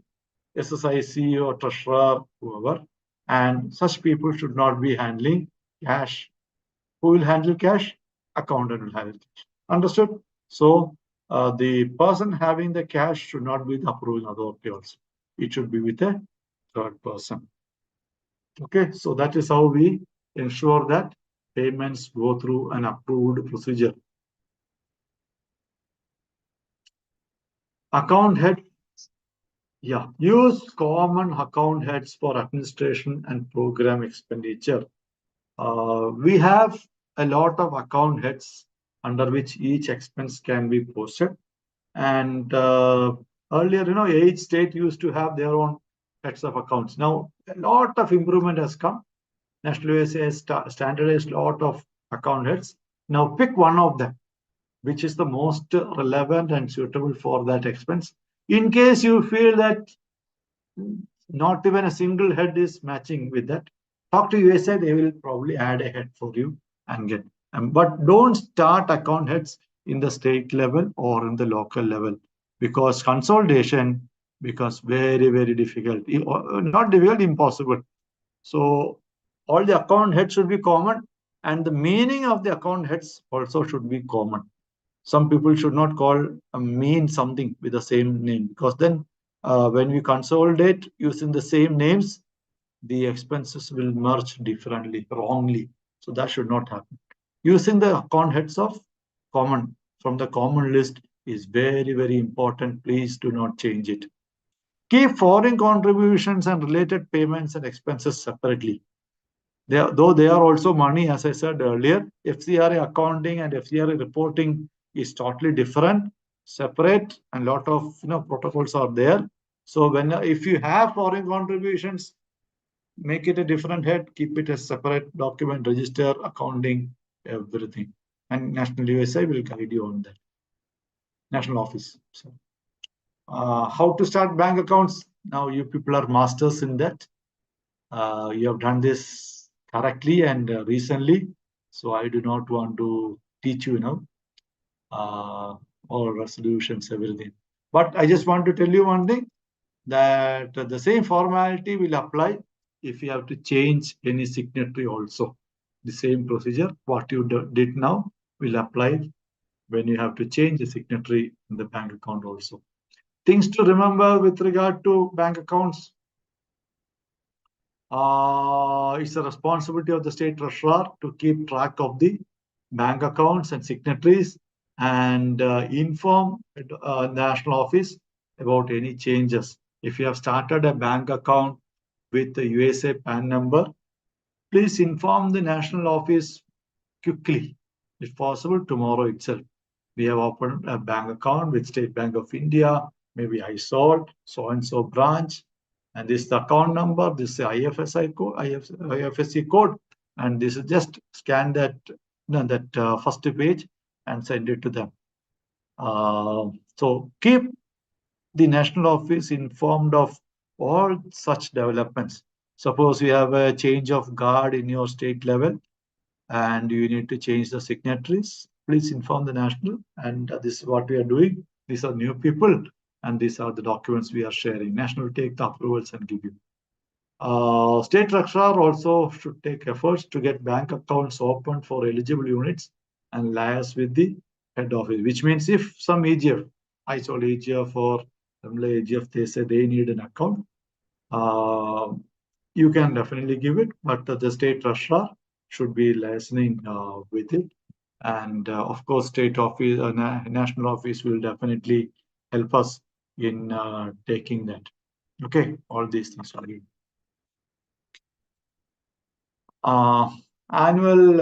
SSIC or treasurer, whoever, and such people should not be handling cash. Who will handle cash? Accountant will handle cash. Understood? So the person having the cash should not be the approving authority also. It should be with a third person. Okay, so that is how we ensure that payments go through an approved procedure. Account head. Yeah, use common account heads for administration and program expenditure. We have a lot of account heads under which each expense can be posted. And earlier, each state used to have their own heads of accounts. Now, a lot of improvement has come. National USA has standardized a lot of account heads. Now, pick one of them, which is the most relevant and suitable for that expense. In case you feel that not even a single head is matching with that, talk to USA, they will probably add a head for you and get. But don't start account heads in the state level or in the local level, because consolidation becomes very, very difficult. Not difficult, impossible. So all the account heads should be common, and the meaning of the account heads also should be common. Some people should not call mean something with the same name, because then when we consolidate using the same names, the expenses will merge differently, wrongly. So that should not happen. Using the account heads of common from the common list is very, very important. Please do not change it. Keep foreign contributions and related payments and expenses separately. Though they are also money, as I said earlier, FCRA accounting and FCRA reporting is totally different, separate, and a lot of protocols are there. So if you have foreign contributions, make it a different head, keep it a separate document, register, accounting, everything. And National USA will guide you on that. National Office. So, how to start bank accounts? Now you people are masters in that. You have done this correctly and recently. So I do not want to teach you now all resolutions, everything. But I just want to tell you one thing, that the same formality will apply if you have to change any signatory also. The same procedure, what you did now, will apply when you have to change the signatory in the bank account also. Things to remember with regard to bank accounts. It's the responsibility of the state treasurer to keep track of the bank accounts and signatories and inform national office about any changes. If you have started a bank account with the USA PAN number, please inform the national office quickly, if possible, tomorrow itself. We have opened a bank account with State Bank of India, maybe ISOL, so-and-so branch, and this is the account number, this is the IFSI code, IFSC code, and this is just scan that first page and send it to them. So keep the national office informed of all such developments. Suppose you have a change of guard in your state level and you need to change the signatories, please inform the national, and this is what we are doing. These are new people and these are the documents we are sharing. National will take the approvals and give you. State treasurer also should take efforts to get bank accounts open for eligible units and liaise with the head office, which means if some EGF, ISOL EGF or EGF, they say they need an account, you can definitely give it, but the state treasurer should be listening with it. And of course, state office, national office will definitely help us in taking that. Okay, all these things are good. Annual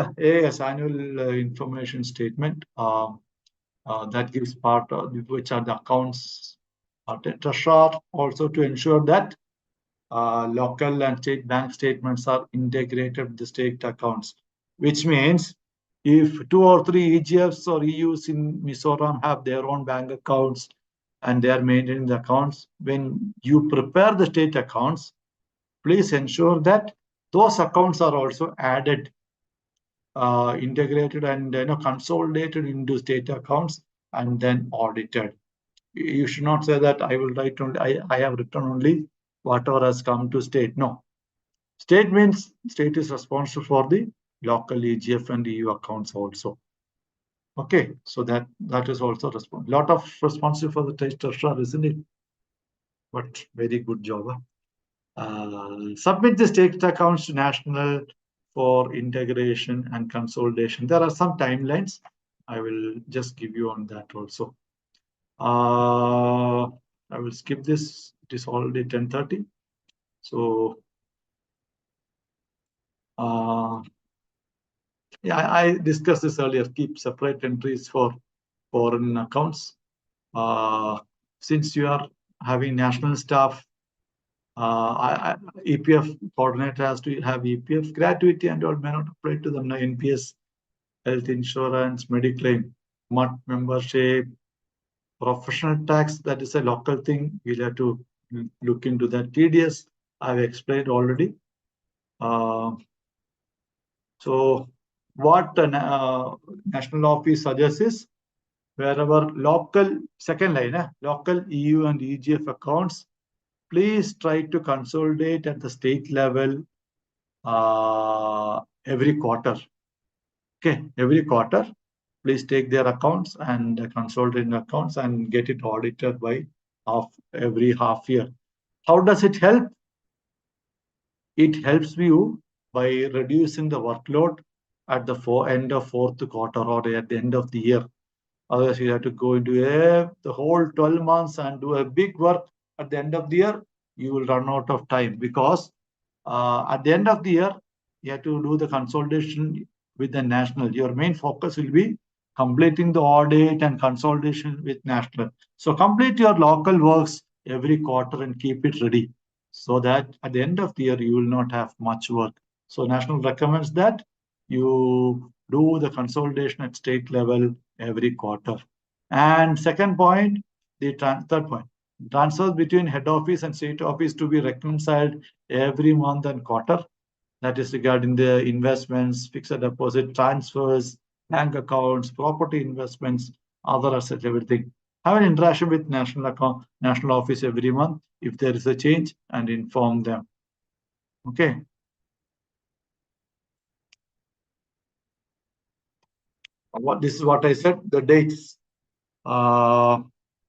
information statement that gives part of which are the accounts. Treasurer also to ensure that local and state bank statements are integrated with the state accounts, which means if 2 or 3 EGFs or EUs in Mizoram have their own bank accounts and they are maintaining the accounts, when you prepare the state accounts, please ensure that those accounts are also added, integrated and consolidated into state accounts and then audited. You should not say that I will write only, I have written only whatever has come to state. No. State means state is responsible for the local EGF and EU accounts also. Okay, so that is also lot of responsibility for the state treasurer, isn't it? But very good job. Submit the state accounts to national for integration and consolidation. There are some timelines. I will just give you on that also. I will skip this. It is already 10:30. So, yeah, I discussed this earlier. Keep separate entries for foreign accounts. Since you are having national staff, EPF coordinator has to have EPF gratuity and all may not apply to them. NPS, health insurance, mediclaim, MUT membership, professional tax, that is a local thing. We'll have to look into that. TDS, I've explained already. So what the national office suggests is wherever local, second line, local EU and EGF accounts, please try to consolidate at the state level every quarter. Okay, every quarter, please take their accounts and consolidate accounts and get it audited by every half year. How does it help? It helps you by reducing the workload at the end of fourth quarter or at the end of the year. Otherwise, you have to go into the whole 12 months and do a big work at the end of the year. You will run out of time because at the end of the year, you have to do the consolidation with the national. Your main focus will be completing the audit and consolidation with national. So complete your local works every quarter and keep it ready so that at the end of the year, you will not have much work. So national recommends that you do the consolidation at state level every quarter. And second point, third point, transfers between head office and state office to be reconciled every month and quarter. That is regarding the investments, fixed deposit transfers, bank accounts, property investments, other assets, everything. Have an interaction with national office every month if there is a change and inform them. Okay. This is what I said, the dates.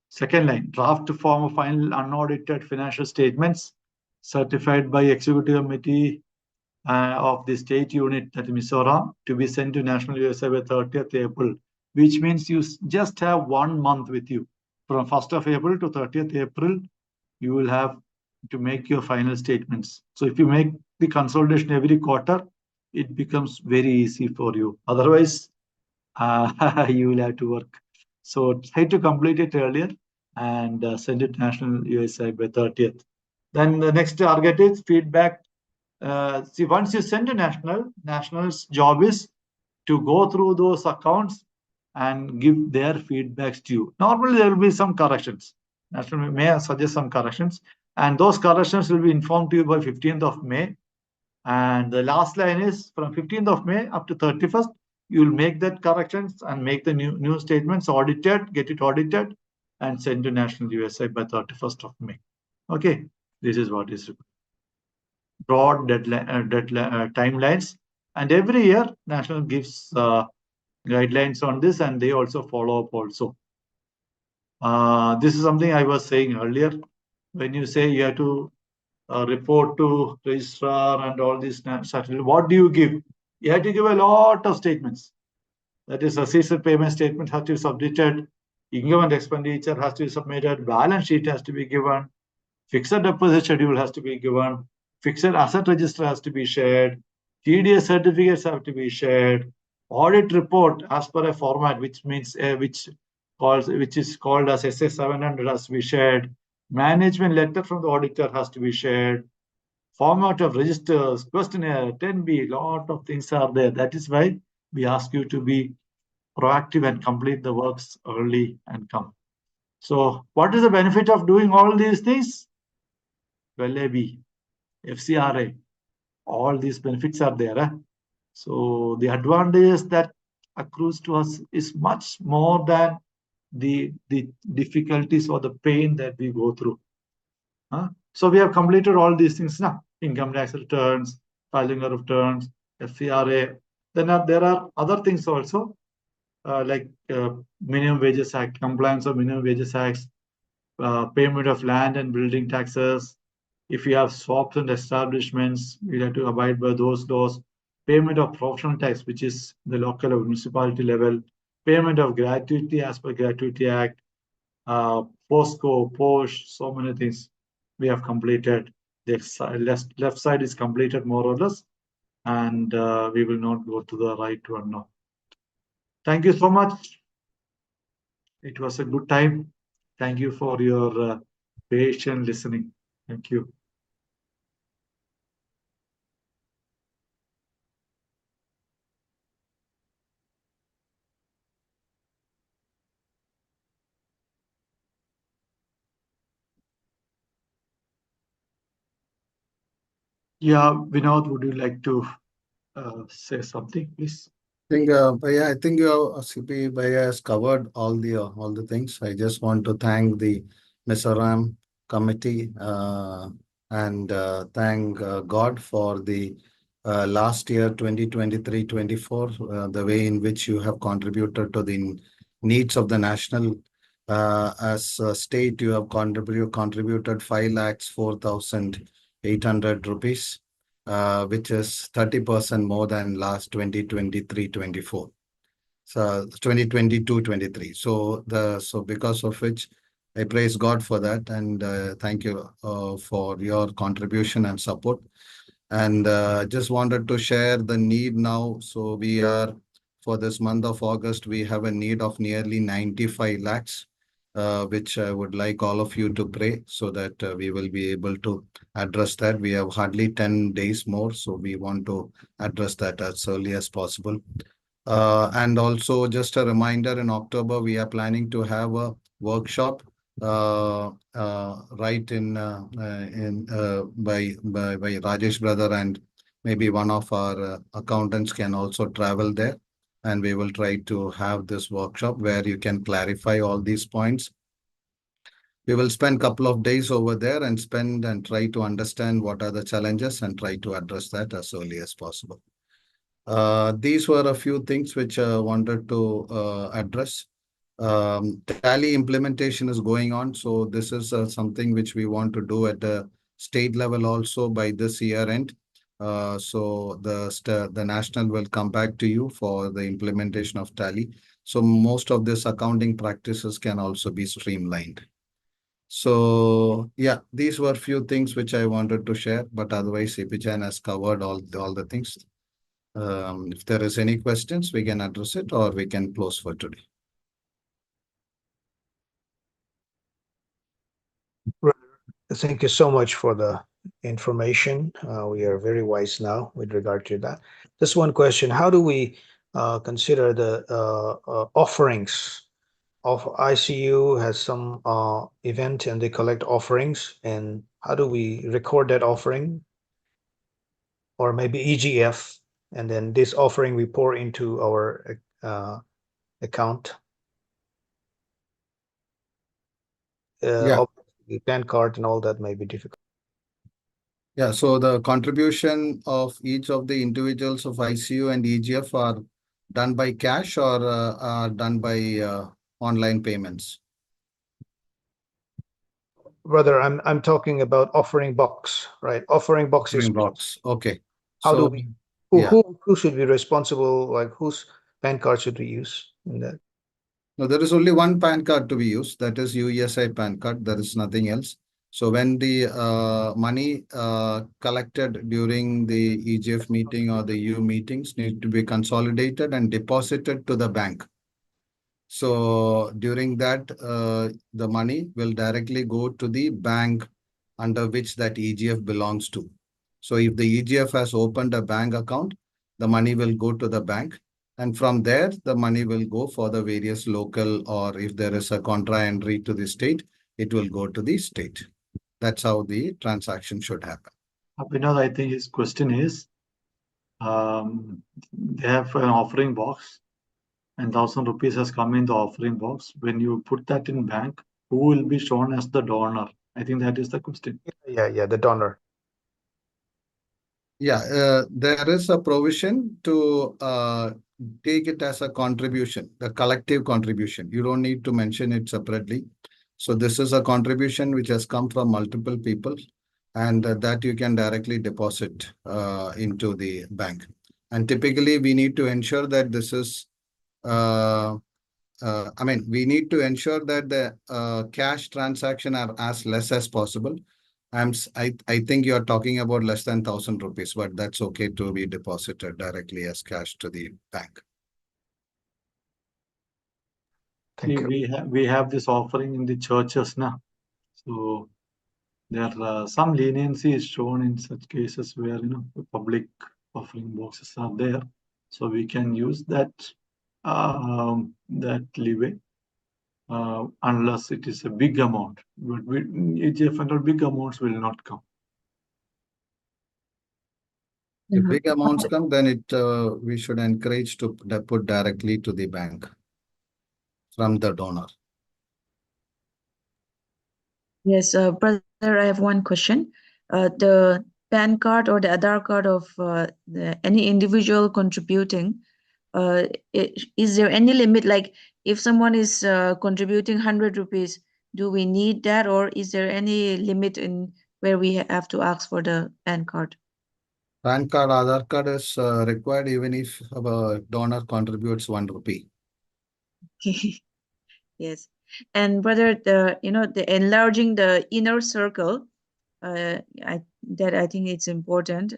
Second line, draft to form of final unaudited financial statements certified by executive committee of the state unit at Mizoram to be sent to National USA by 30th April, which means you just have 1 month with you. From 1st of April to 30th April, you will have to make your final statements. So if you make the consolidation every quarter, it becomes very easy for you. Otherwise, you will have to work. So try to complete it earlier and send it to National USA by 30th. Then the next target is feedback. See, once you send to national's job is to go through those accounts and give their feedbacks to you. Normally, there will be some corrections. National may suggest some corrections, and those corrections will be informed to you by 15th of May. And the last line is from 15th of May up to 31st, you will make that corrections and make the new statements audited, get it audited, and send to National USA by 31st of May. Okay, this is what is required. Broad timelines, and every year National gives guidelines on this, and they also follow up also. This is something I was saying earlier. When you say you have to report to registrar and all this, what do you give? You have to give a lot of statements. That is, a seasonal payment statement has to be submitted, income and expenditure has to be submitted, balance sheet has to be given, fixed deposit schedule has to be given, fixed asset register has to be shared, TDS certificates have to be shared, audit report as per a format which means which is called as SA 700 has to be shared, management letter from the auditor has to be shared, format of registers, questionnaire, 10B, lot of things are there. That is why we ask you to be proactive and complete the works early and come. So what is the benefit of doing all these things? Well, AB, FCRA, all these benefits are there. So the advantages that accrues to us is much more than the difficulties or the pain that we go through. So we have completed all these things now. Income tax returns, filing of returns, FCRA. Then there are other things also, like Minimum Wages Act, compliance of Minimum Wages Acts, payment of land and building taxes. If you have shops and establishments, you have to abide by those laws. Payment of professional tax, which is the local or municipality level. Payment of gratuity as per Gratuity Act. POSCO, POSH, so many things we have completed. The left side is completed more or less, and we will not go to the right one now. Thank you so much. It was a good time. Thank you for your patient listening. Thank you. Yeah, Vinod, would you like to say something, please? Bhaiya, I think CP Bhaiya has covered all the things. I just want to thank the Mizoram committee and thank God for the last year 2023-24, the way in which you have contributed to the needs of the national. As a state, you have contributed 5,04,800 rupees, which is 30% more than last 2023-24. So 2022-23. So because of which I praise God for that, and thank you for your contribution and support. And just wanted to share the need now. So we are, for this month of August, we have a need of nearly 95 lakhs, which I would like all of you to pray so that we will be able to address that. We have hardly 10 days more, so we want to address that as early as possible. And also just a reminder, in October, we are planning to have a workshop right by Rajesh brother, and maybe one of our accountants can also travel there. And we will try to have this workshop where you can clarify all these points. We will spend a couple of days over there and try to understand what are the challenges and try to address that as early as possible. These were a few things which I wanted to address. Tally implementation is going on. So this is something which we want to do at the state level also by this year end. So the national will come back to you for the implementation of Tally. So most of this accounting practices can also be streamlined. So yeah, these were few things which I wanted to share, but otherwise Jan has covered all the things. If there is any questions, we can address it or we can close for today. Thank you so much for the information. We are very wise now with regard to that. Just one question. How do we consider the offerings of ICU has some event and they collect offerings, and how do we record that offering? Or maybe EGF, and then this offering we pour into our account. Yeah. The PAN card and all that may be difficult. Yeah, so the contribution of each of the individuals of ICU and EGF are done by cash or are done by online payments? Brother, I'm talking about offering box, right? Offering box is Box. Okay. how do So we yeah. who should be responsible? Like whose PAN card should we use in that? No, there is only one PAN card to be used. That is UESI PAN card. There is nothing else. So when the money collected during the EGF meeting or the U meetings need to be consolidated and deposited to the bank. So during that, the money will directly go to the bank under which that EGF belongs to. So if the EGF has opened a bank account, the money will go to the bank. And from there, the money will go for the various local, or if there is a contra entry to the state, it will go to the state. That's how the transaction should happen. Vinod, I think his question is, they have an offering box and 1,000 rupees has come in the offering box. When you put that in bank, who will be shown as the donor? I think that is the question. Yeah, the donor. Yeah, there is a provision to take it as a contribution, the collective contribution. You don't need to mention it separately. So this is a contribution which has come from multiple people, and that you can directly deposit into the bank. And typically, we need to ensure that this is, we need to ensure that the cash transaction are as less as possible. I think you are talking about less than 1,000 rupees, but that's okay to be deposited directly as cash to the bank. Thank you. We have this offering in the churches now. So there are some leniency is shown in such cases where the public offering boxes are there. So we can use that leeway unless it is a big amount. But EGF and all big amounts will not come. If big amounts come, then we should encourage to put directly to the bank from the donor. Yes, brother, I have one question. The PAN card or the Aadhaar card of any individual contributing, is there any limit? Like if someone is contributing 100 rupees, do we need that, or is there any limit in where we have to ask for the PAN card? PAN card, Aadhaar card is required even if a donor contributes 1 rupee. Yes, and brother, the enlarging the inner circle, I think it's important,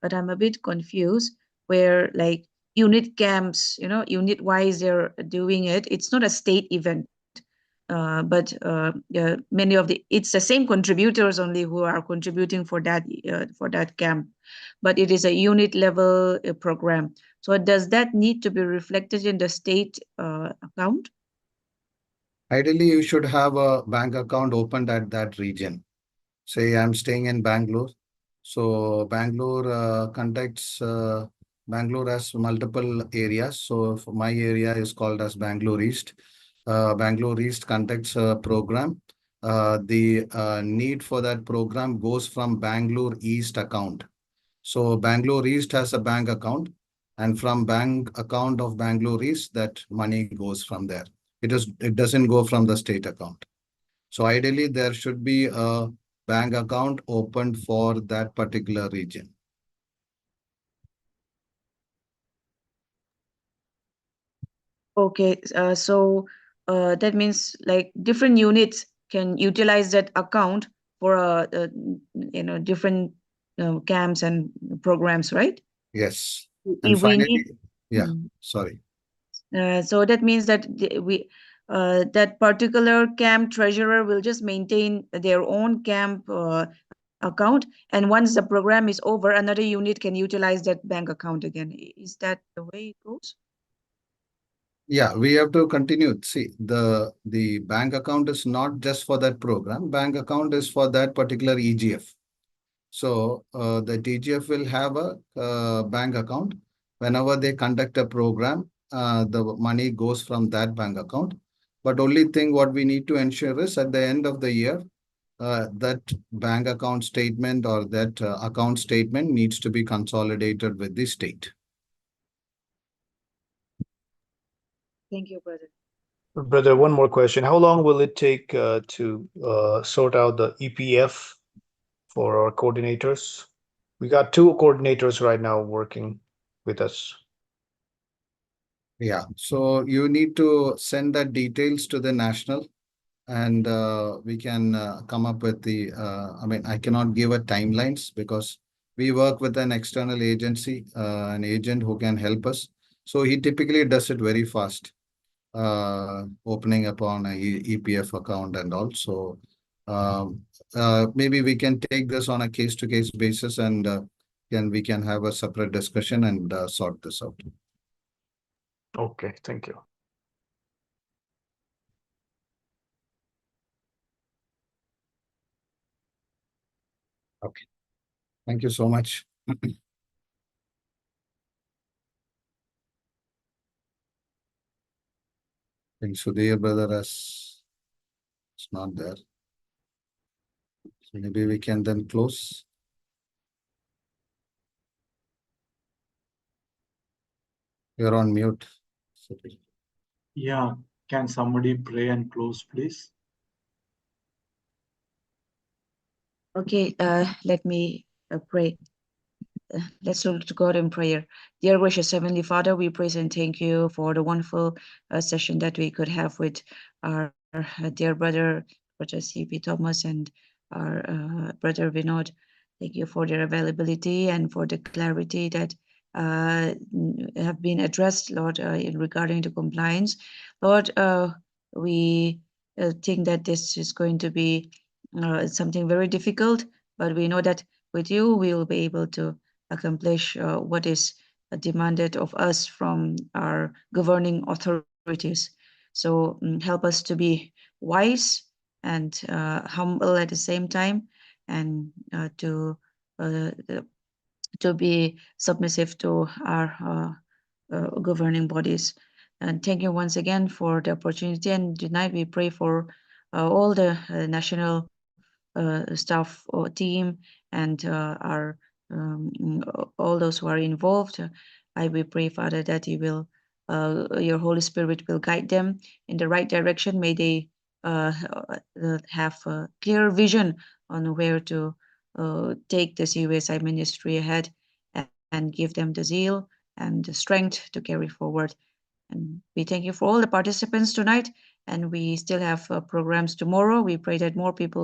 but I'm a bit confused where like unit camps, unit wise they're doing it. It's not a state event, but many of it's the same contributors only who are contributing for that camp, but it is a unit level program. So does that need to be reflected in the state account? Ideally, you should have a bank account opened at that region. Say I'm staying in Bangalore. So Bangalore Bangalore has multiple areas. So my area is called as Bangalore East. Bangalore East conducts a program. The need for that program goes from Bangalore East account. So Bangalore East has a bank account, and from bank account of Bangalore East, that money goes from there. It doesn't go from the state account. So ideally, there should be a bank account opened for that particular region. Okay, so that means like different units can utilize that account for different camps and programs, right? Yes. And If we finally, need, yeah, sorry. so that means that that particular camp treasurer will just maintain their own camp account, and once the program is over, another unit can utilize that bank account again. Is that the way it goes? Yeah, we have to continue. See, the bank account is not just for that program. Bank account is for that particular EGF. So the EGF will have a bank account. Whenever they conduct a program, the money goes from that bank account. But only thing what we need to ensure is at the end of the year, that bank account statement or that account statement needs to be consolidated with the state. Thank you, brother. Brother, one more question. How long will it take to sort out the EPF for our coordinators? We got 2 coordinators right now working with us. Yeah, so you need to send the details to the national, and we can come up with the, I cannot give a timelines because we work with an external agency, an agent who can help us. So he typically does it very fast, opening upon a EPF account and all. So Maybe we can take this on a case-to-case basis, and we can have a separate discussion and sort this out. Okay, thank you. Okay. Thank you so much. I think Sudhir brother is not there. So maybe we can then close. You're on mute, Sudhir. Yeah, can somebody pray and close, please? Okay, let me pray. Let's look to God in prayer. Dear gracious Heavenly Father, we praise and thank you for the wonderful session that we could have with our dear brother, Brother C.P. Thomas, and our brother Vinod. Thank you for their availability and for the clarity that have been addressed, Lord, in regarding to compliance. Lord, we think that this is going to be something very difficult, but we know that with you, we will be able to accomplish what is demanded of us from our governing authorities. So help us to be wise and humble at the same time, and to be submissive to our governing bodies. And thank you once again for the opportunity. And tonight we pray for all the national staff or team and our all those who are involved. I will pray, Father, that you will, your Holy Spirit will guide them in the right direction. May they have a clear vision on where to take the CUSI ministry ahead, and give them the zeal and the strength to carry forward. And we thank you for all the participants tonight. And we still have programs tomorrow. We pray that more people